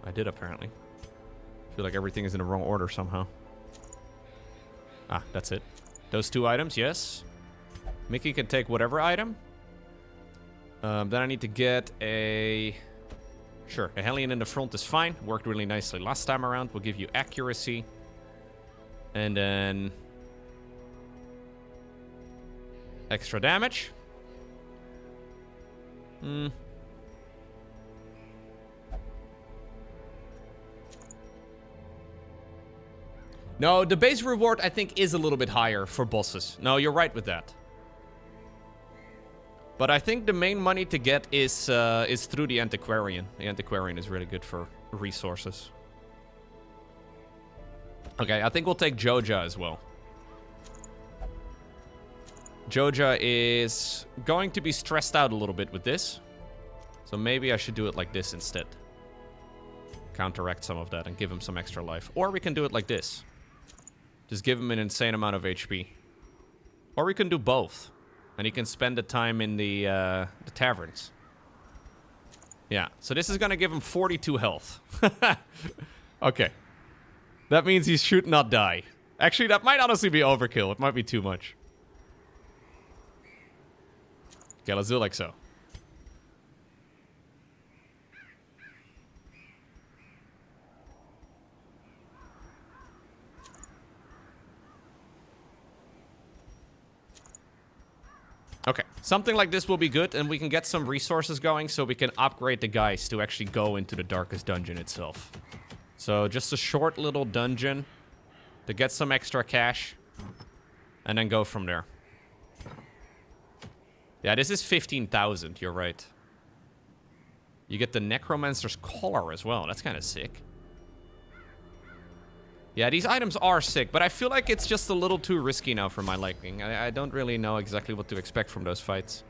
I did, apparently. I feel like everything is in the wrong order somehow. Ah, that's it. Those 2 items, yes. Mickey can take whatever item. Then I need to get a... Sure, a Hellion in the front is fine. Worked really nicely last time around. We'll give you accuracy. And then... extra damage. No, the base reward, I think, is a little bit higher for bosses. No, you're right with that. But I think the main money to get is through the Antiquarian. The Antiquarian is really good for resources. Okay, I think we'll take Joja as well. Joja is going to be stressed out a little bit with this. So maybe I should do it like this instead. Counteract some of that and give him some extra life. Or we can do it like this. Just give him an insane amount of HP. Or we can do both. And he can spend the time in the taverns. Yeah, so this is going to give him 42 health. Okay. That means he should not die. Actually, that might honestly be overkill. It might be too much. Okay, let's do it like so. Something like this will be good, and we can get some resources going so we can upgrade the guys to actually go into the darkest dungeon itself. So just a short little dungeon to get some extra cash, and then go from there. Yeah, this is 15,000, you're right. You get the Necromancer's Collar as well, that's kind of sick. Yeah, these items are sick, but I feel like it's just a little too risky now for my liking. I don't really know exactly what to expect from those fights.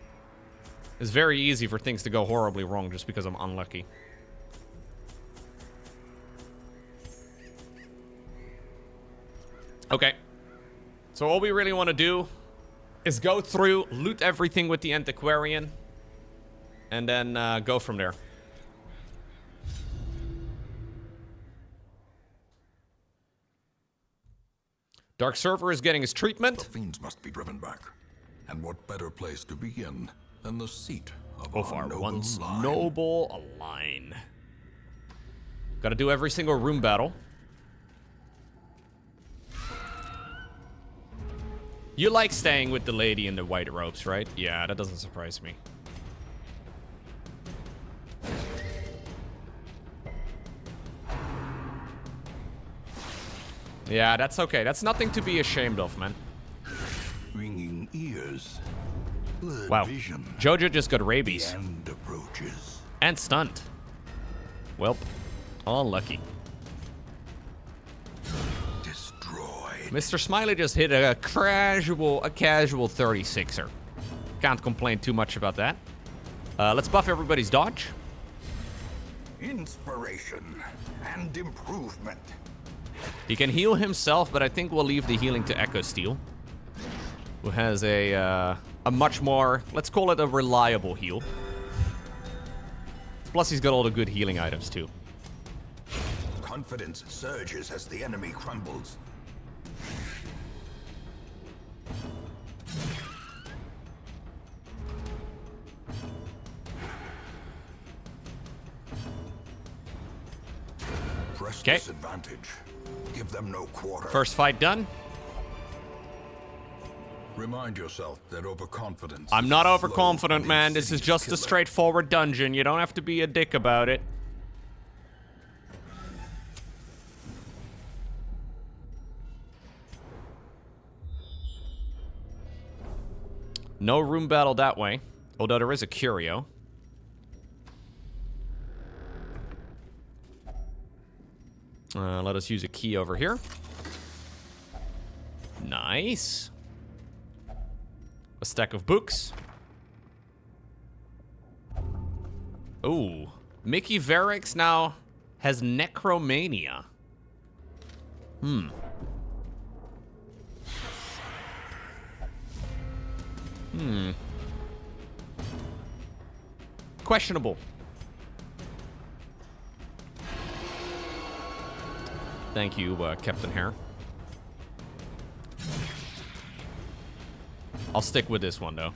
It's very easy for things to go horribly wrong just because I'm unlucky. Okay. So all we really want to do is go through, loot everything with the Antiquarian, and then go from there. Dark Server is getting his treatment. The fiends must be driven back. And what better place to begin than the seat of our noble once line. noble line. Gotta do every single room battle. You like staying with the lady in the white robes, right? Yeah, that doesn't surprise me. Yeah, that's okay. That's nothing to be ashamed of, man. Ringing ears. Blurred Wow. vision. Jojo just got The rabies. end approaches. And stunned. Welp. Unlucky. Destroyed. Mr. Smiley just hit a casual 36er. Can't complain too much about that. Let's buff everybody's dodge. Inspiration and improvement. He can heal himself, but I think we'll leave the healing to Echo Steel, who has a much more, let's call it a reliable heal. Plus, he's got all the good healing items, too. Confidence surges as the enemy crumbles. Press Okay. disadvantage. Give them no quarter. First fight done. Remind yourself that overconfidence. I'm is not a overconfident, slow man. and This is insidious just a killer. straightforward dungeon. You don't have to be a dick about it. No room battle that way. Although there is a curio. Let us use a key over here. Nice. A stack of books. Ooh. Mickey Varix now has necromania. Questionable. Thank you, Captain Hare. I'll stick with this one, though.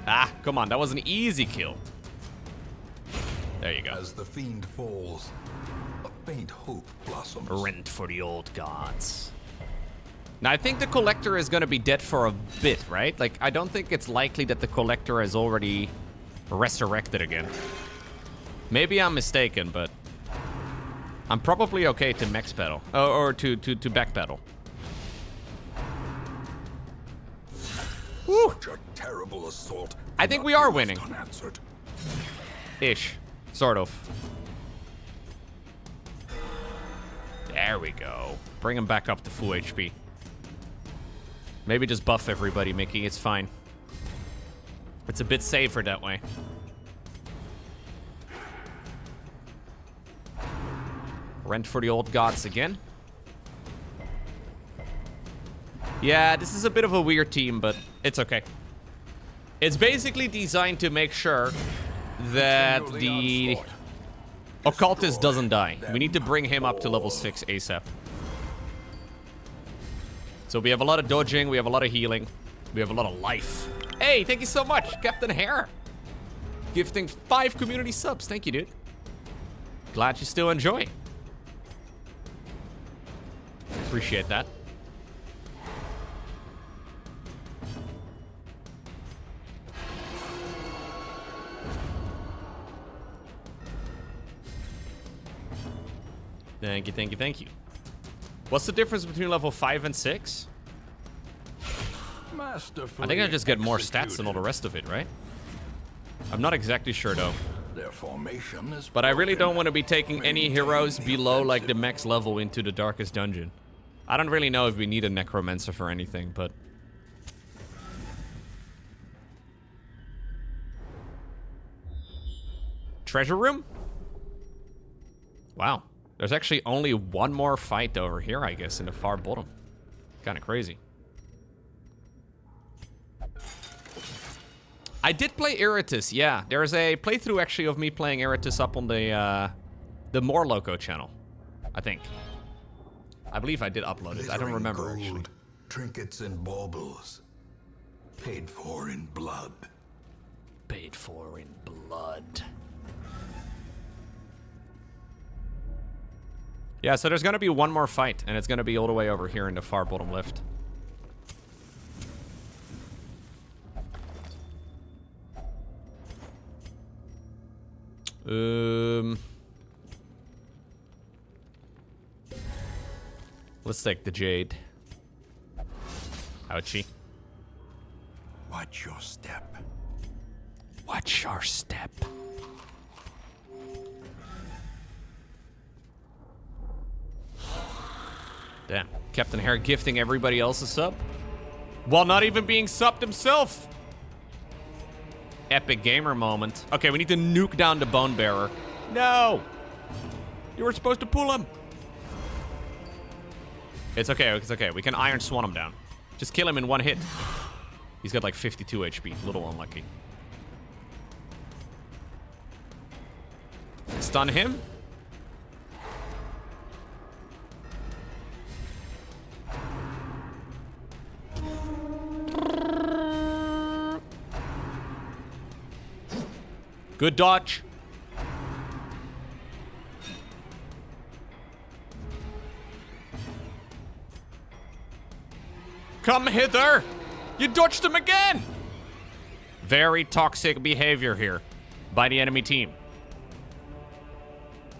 Ah, come on. That was an easy kill. There you go. As the fiend falls, a faint hope blossoms. Rent for the old gods. Now, I think the Collector is going to be dead for a bit, right? Like, I don't think it's likely that the Collector is already resurrected again. Maybe I'm mistaken, but I'm probably okay to max pedal. Or to back pedal. Woo! Such a terrible assault. I think we are winning. Unanswered. Ish. Sort of. There we go. Bring him back up to full HP. Maybe just buff everybody, Mickey. It's fine. It's a bit safer that way. Rent for the old gods again. Yeah, this is a bit of a weird team, but it's okay. It's basically designed to make sure that the occultist doesn't die. We need to bring him up to level 6 ASAP. So we have a lot of dodging, we have a lot of healing, we have a lot of life. Hey, thank you so much, Captain Hare. Gifting 5 community subs. Thank you, dude. Glad you still enjoy. Appreciate that. you, thank you, thank you. What's the difference between level 5 and 6? I think I just get more stats than all the rest of it, right? I'm not exactly sure, though. Their formation is But I really broken. don't want to be taking any heroes below, like, the max level into the darkest dungeon. I don't really know if we need a necromancer for anything, but... Treasure room? Wow. There's actually only one more fight over here, I guess, in the far bottom. Kind of crazy. I did play Iritus, yeah. There's a playthrough, actually, of me playing Iritus up on the More Loco channel, I think. I believe I did upload it. I don't remember, Gold, actually. Trinkets and baubles. Paid for in blood. Paid for in blood. Yeah, so there's gonna be one more fight, and it's gonna be all the way over here in the far bottom left. Let's take the Jade. Ouchie. Watch your step. Watch your step. Damn. Captain Hare gifting everybody else a sub? While not even being subbed himself. Epic gamer moment. Okay, we need to nuke down the Bone Bearer. No! You were supposed to pull him. It's okay, it's okay. We can Iron Swan him down. Just kill him in one hit. He's got like 52 HP. A little unlucky. Stun him. Good dodge. Come hither! You dodged him again! Very toxic behavior here by the enemy team.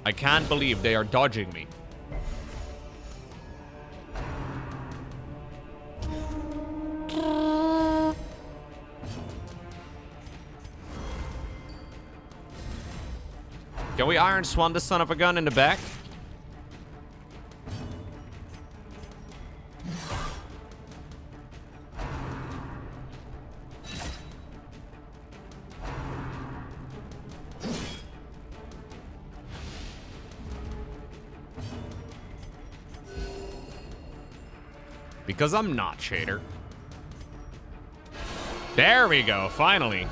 I can't believe they are dodging me. Can we Iron Swan the son of a gun in the back? Because I'm not, Shader. There we go, finally.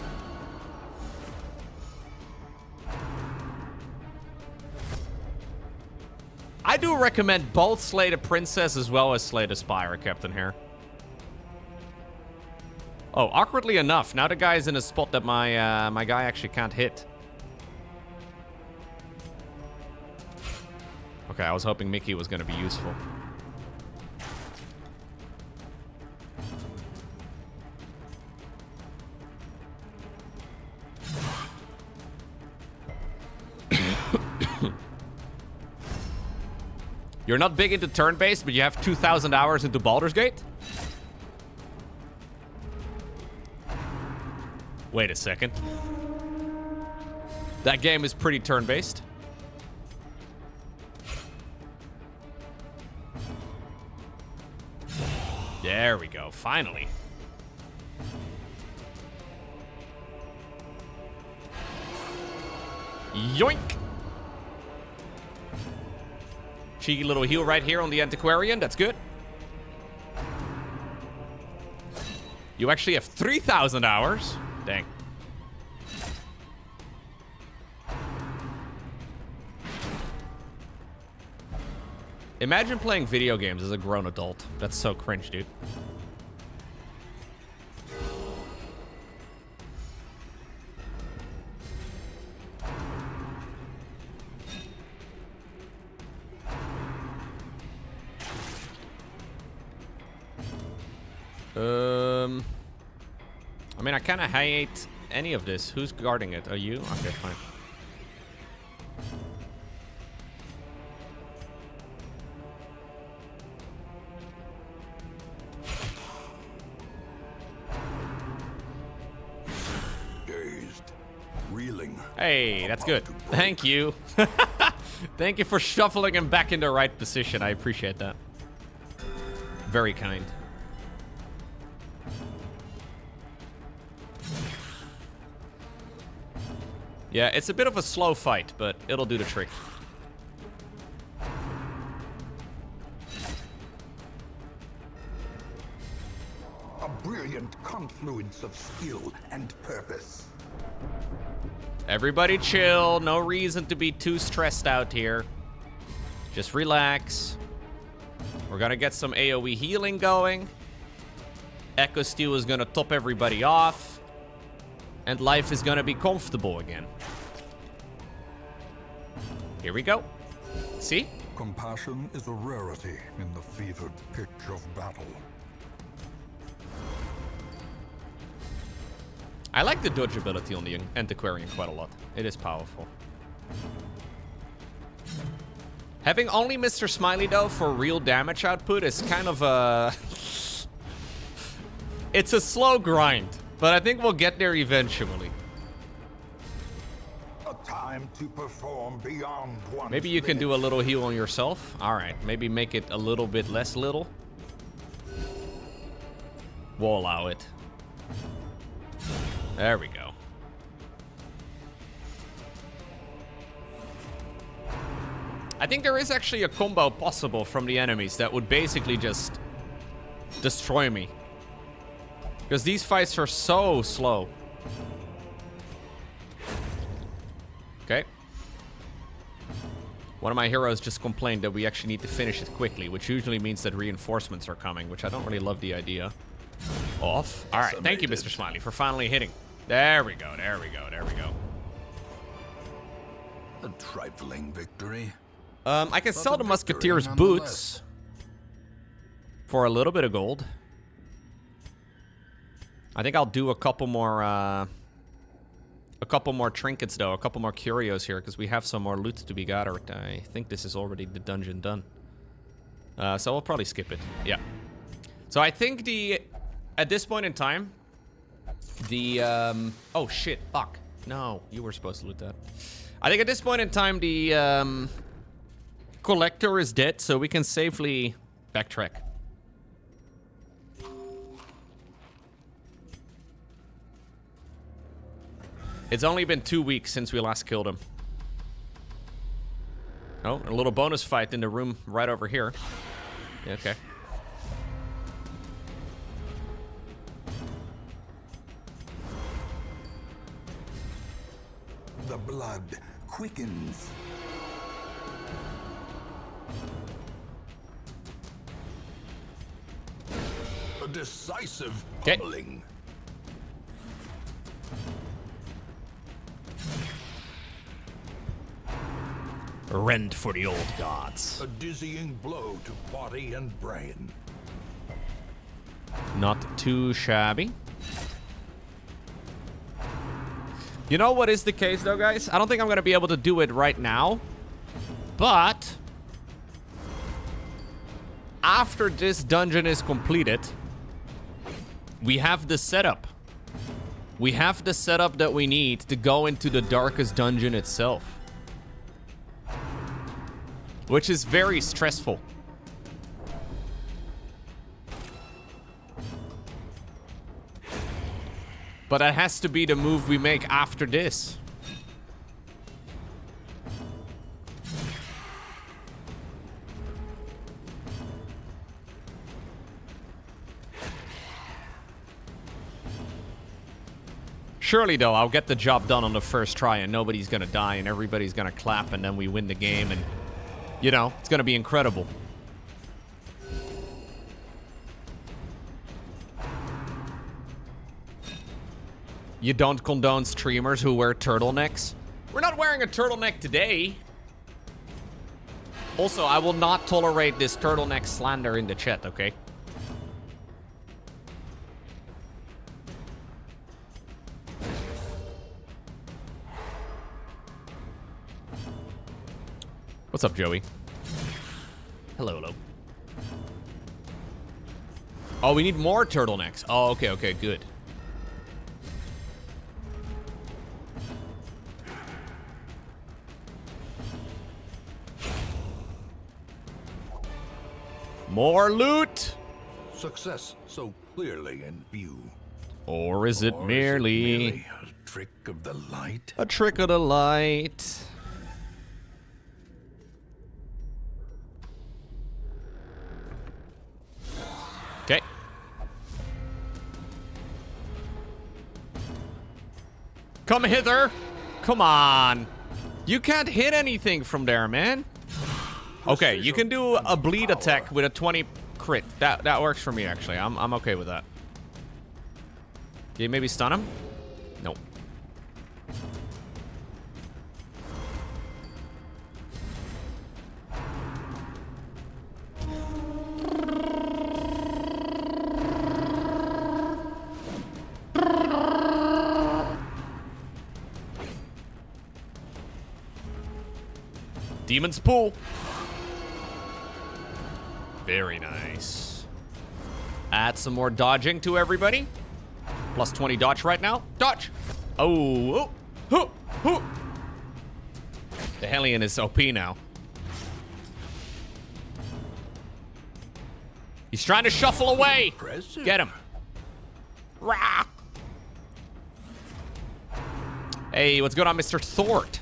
I do recommend both Slay the Princess as well as Slay the Spire, Captain Hare. Oh, awkwardly enough, now the guy is in a spot that my guy actually can't hit. Okay, I was hoping Mickey was going to be useful. You're not big into turn-based, but you have 2,000 hours into Baldur's Gate? Wait a second. That game is pretty turn-based. There we go, finally. Yoink! Cheeky little heal right here on the Antiquarian. That's good. You actually have 3,000 hours. Dang. Imagine playing video games as a grown adult. That's so cringe, dude. I mean, I kind of hate any of this. Who's guarding it? Are you? Okay, fine. Hey, that's good. Thank you. Thank you for shuffling him back in the right position. I appreciate that. Very kind. Yeah, it's a bit of a slow fight, but it'll do the trick. A brilliant confluence of skill and purpose. Everybody chill. No reason to be too stressed out here. Just relax. We're gonna get some AoE healing going. Echo Steel is gonna top everybody off. And life is gonna be comfortable again. Here we go. See? Compassion is a rarity in the fevered pitch of battle. I like the dodge ability on the Antiquarian quite a lot. It is powerful. Having only Mr. Smiley, though, for real damage output is kind of a... It's a slow grind, but I think we'll get there eventually. A time to perform beyond one's Maybe you can do a little heal on yourself. All right, maybe make it a little bit less little. We'll allow it. There we go. I think there is actually a combo possible from the enemies that would basically just destroy me. Because these fights are so slow. Okay. One of my heroes just complained that we actually need to finish it quickly, which usually means that reinforcements are coming, which I don't really love the idea of. All right, thank you, Mr. Smiley, for finally hitting. There we go, there we go, there we go. A trifling victory. I can sell the Musketeer's boots for a little bit of gold. I think I'll do a couple more trinkets though, a couple more curios here, because we have some more loot to be gathered. I think this is already the dungeon done. So we'll probably skip it. Yeah. So I think at this point in time, oh shit, fuck. No, you were supposed to loot that. I think at this point in time, the collector is dead, so we can safely backtrack. It's only been 2 weeks since we last killed him. Oh, a little bonus fight in the room right over here. Yeah, okay. The blood quickens. A decisive pummeling. Rend for the old gods. A dizzying blow to body and brain. Not too shabby. You know what is the case though, guys? I don't think I'm gonna be able to do it right now. But after this dungeon is completed, we have the setup. We have the setup that we need to go into the darkest dungeon itself. Which is very stressful. But that has to be the move we make after this. Surely, though, I'll get the job done on the first try and nobody's gonna die and everybody's gonna clap and then we win the game and, you know, it's gonna be incredible. You don't condone streamers who wear turtlenecks? We're not wearing a turtleneck today. Also, I will not tolerate this turtleneck slander in the chat, okay? What's up, Joey? Hello, hello. Oh, we need more turtlenecks. Oh, okay, okay, good. More loot! Success so clearly in view. Or is it merely a trick of the light? a trick of the light? Okay. Come hither. Come on. You can't hit anything from there, man. Okay, you can do a bleed attack with a 20 crit. That works for me, actually. I'm okay with that. Can you maybe stun him? Nope. Demon's Pool. Very nice. Add some more dodging to everybody. Plus 20 dodge right now. Dodge. Oh. The Hellion is OP now. He's trying to shuffle away. Impressive. Get him. Rah. Hey, what's going on, Mr. Thort?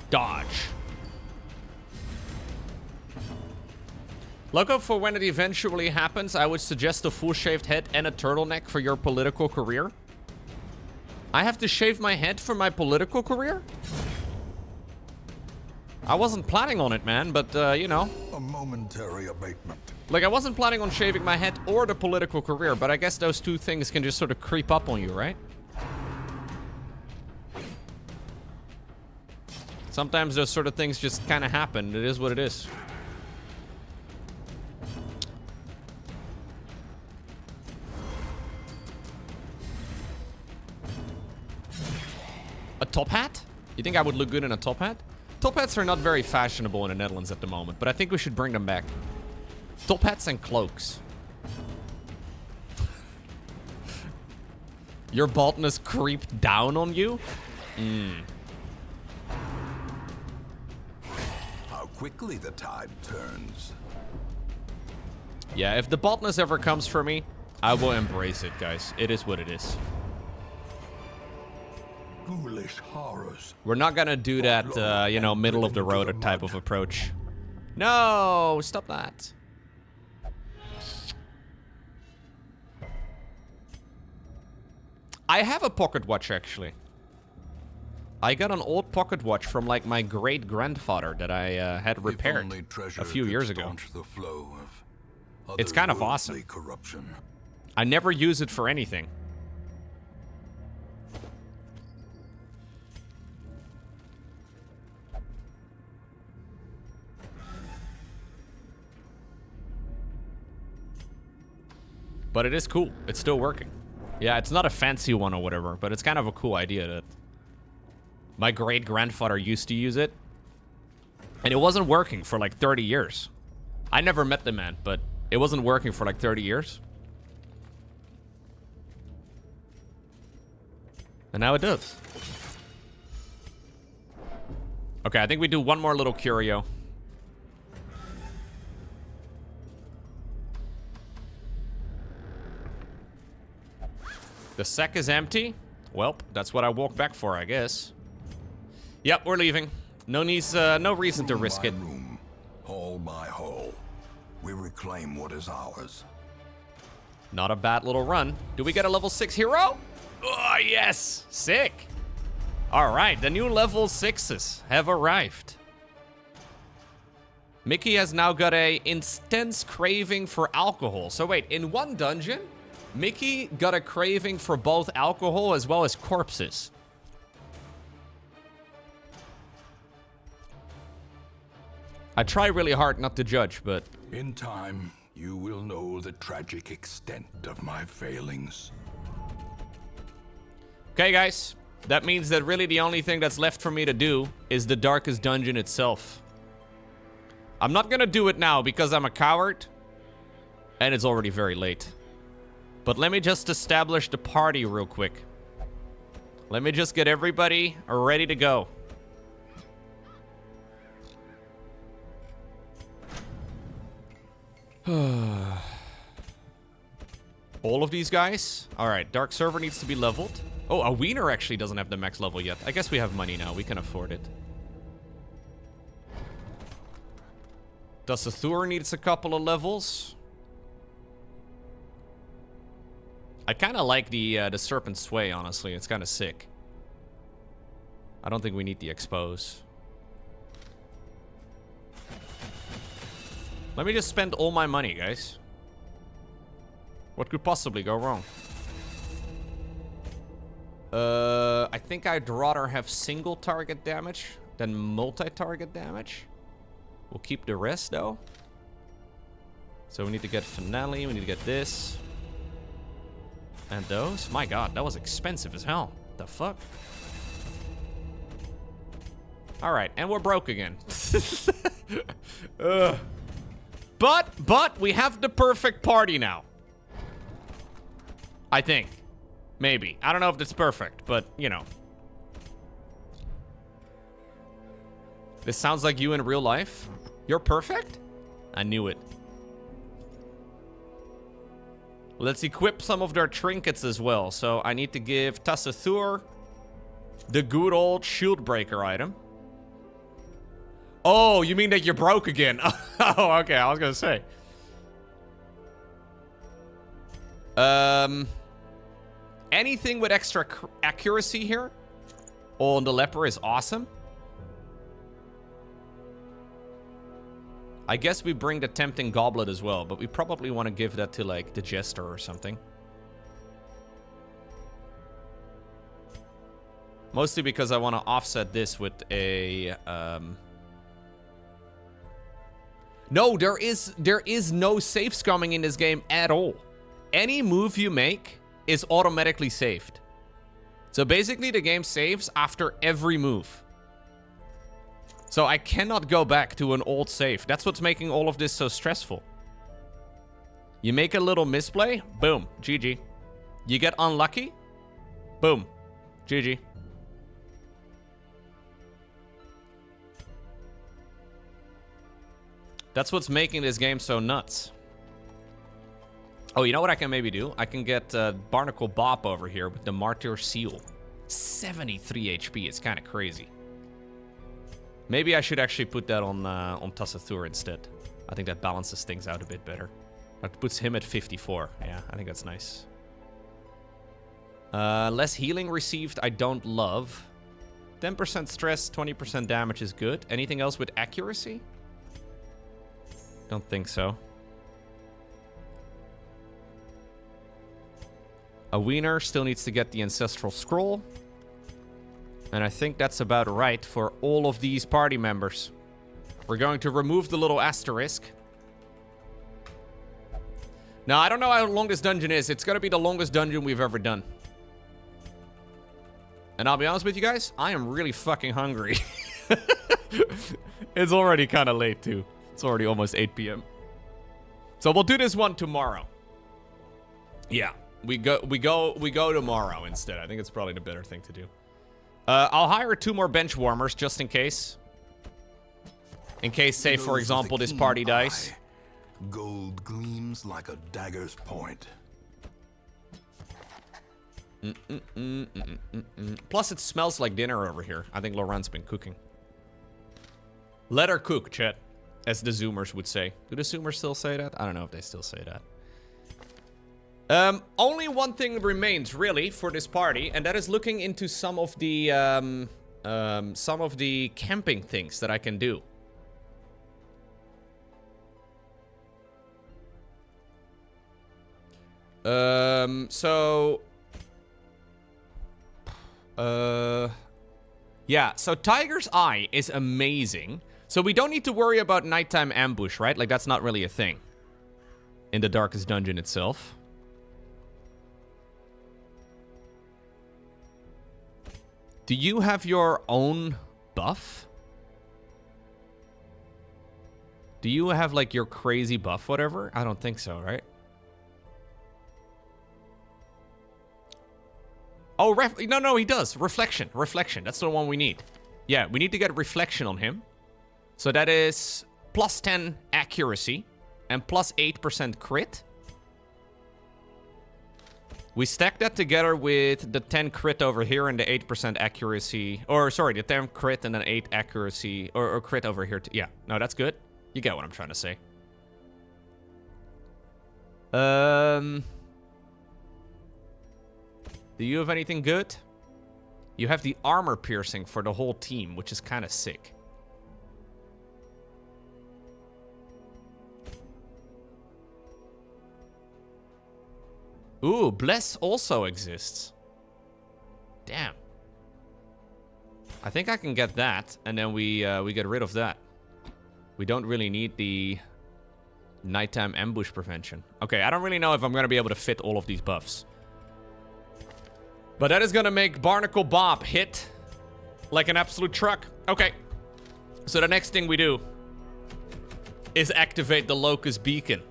Dodge. Look out for when it eventually happens. I would suggest a full shaved head and a turtleneck for your political career. I have to shave my head for my political career? I wasn't planning on it, man, but, you know. A momentary abatement. Like, I wasn't planning on shaving my head or the political career, but I guess those two things can just sort of creep up on you, right? Sometimes those sort of things just kind of happen. It is what it is. A top hat? You think I would look good in a top hat? Top hats are not very fashionable in the Netherlands at the moment, but I think we should bring them back. Top hats and cloaks. Your baldness creeped down on you? How quickly the tide turns. Yeah, if the baldness ever comes for me, I will embrace it, guys. It is what it is. Ghoulish horrors. We're not gonna do that, you know, middle of the road type of approach. No, stop that. I have a pocket watch, actually. I got an old pocket watch from, like, my great-grandfather that I had repaired a few years ago. It's kind of awesome. Corruption. I never use it for anything. But it is cool. It's still working. Yeah, it's not a fancy one or whatever, but it's kind of a cool idea that my great-grandfather used to use it. And it wasn't working for like 30 years. I never met the man, but it wasn't working for like 30 years. And now it does. Okay, I think we do one more little curio. The sack is empty. Well, that's what I walked back for, I guess. Yep, we're leaving. No reason to risk it. Room, hall by hall, we reclaim what is ours. Not a bad little run. Do we get a level 6 hero? Oh, yes! Sick! Alright, the new level 6s have arrived. Mickey has now got a intense craving for alcohol. So wait, in one dungeon, Mickey got a craving for both alcohol as well as corpses. I try really hard not to judge, but... In time, you will know the tragic extent of my failings. Okay, guys. That means that really the only thing that's left for me to do is the darkest dungeon itself. I'm not gonna do it now because I'm a coward. And it's already very late. But let me just establish the party real quick. Let me just get everybody ready to go. All of these guys? Alright, Dark Server needs to be leveled. Oh, a Wiener actually doesn't have the max level yet. I guess we have money now. We can afford it. Thur needs a couple of levels. I kind of like the Serpent Sway, honestly. It's kind of sick. I don't think we need the Expose. Let me just spend all my money, guys. What could possibly go wrong? I think I'd rather have single target damage than multi-target damage. We'll keep the rest, though. So we need to get Finale. We need to get this. And those. My god, that was expensive as hell. The fuck? Alright, and we're broke again. But we have the perfect party now. I think. Maybe. I don't know if it's perfect, but, you know. This sounds like you in real life. You're perfect? I knew it. Let's equip some of their trinkets as well. So I need to give Thur the good old shield breaker item. Oh, you mean that you're broke again? Oh, okay. I was gonna say. Anything with extra accuracy here on the leper is awesome. I guess we bring the Tempting Goblet as well, but we probably want to give that to, like, the Jester or something. Mostly because I want to offset this with a... No, there is no safe scumming in this game at all. Any move you make is automatically saved. So basically the game saves after every move. So I cannot go back to an old save. That's what's making all of this so stressful. You make a little misplay, boom, GG. You get unlucky, boom, GG. That's what's making this game so nuts. Oh, you know what I can maybe do? I can get Barnacle Bop over here with the Martyr Seal. 73 HP, it's kind of crazy. Maybe I should actually put that on Thur instead. I think that balances things out a bit better. That puts him at 54. Yeah, I think that's nice. Less healing received, I don't love. 10% stress, 20% damage is good. Anything else with accuracy? Don't think so. A Wiener still needs to get the Ancestral Scroll. And I think that's about right for all of these party members. We're going to remove the little asterisk. Now, I don't know how long this dungeon is. It's going to be the longest dungeon we've ever done. And I'll be honest with you guys, I am really fucking hungry. It's already kind of late, too. It's already almost 8 p.m. So we'll do this one tomorrow. Yeah, we go tomorrow instead. I think it's probably the better thing to do. I'll hire 2 more bench warmers just in case. In case, say, for example, this party dies. Gold gleams like a dagger's point. Plus, it smells like dinner over here. I think Laurent's been cooking. Let her cook, chat. As the Zoomers would say. Do the Zoomers still say that? I don't know if they still say that. Only one thing remains, really, for this party, and that is looking into some of the camping things that I can do. Yeah, so Tiger's Eye is amazing. So we don't need to worry about nighttime ambush, right? Like, that's not really a thing in the Darkest Dungeon itself. Do you have your own buff? Do you have, like, your crazy buff, whatever? I don't think so, right? Oh, no, he does. Reflection. Reflection. That's the one we need. Yeah, we need to get reflection on him. So that is plus 10 accuracy and plus 8% crit. We stack that together with the 10 crit over here and the 8% accuracy. Or, sorry, the 10 crit and then 8 accuracy. Or crit over here. Yeah, no, that's good. You get what I'm trying to say. Do you have anything good? You have the armor piercing for the whole team, which is kind of sick. Ooh, Bless also exists. Damn. I think I can get that, and then we get rid of that. We don't really need the nighttime ambush prevention. Okay, I don't really know if I'm going to be able to fit all of these buffs. But that is going to make Barnacle Bob hit like an absolute truck. Okay. So the next thing we do is activate the Locust Beacon.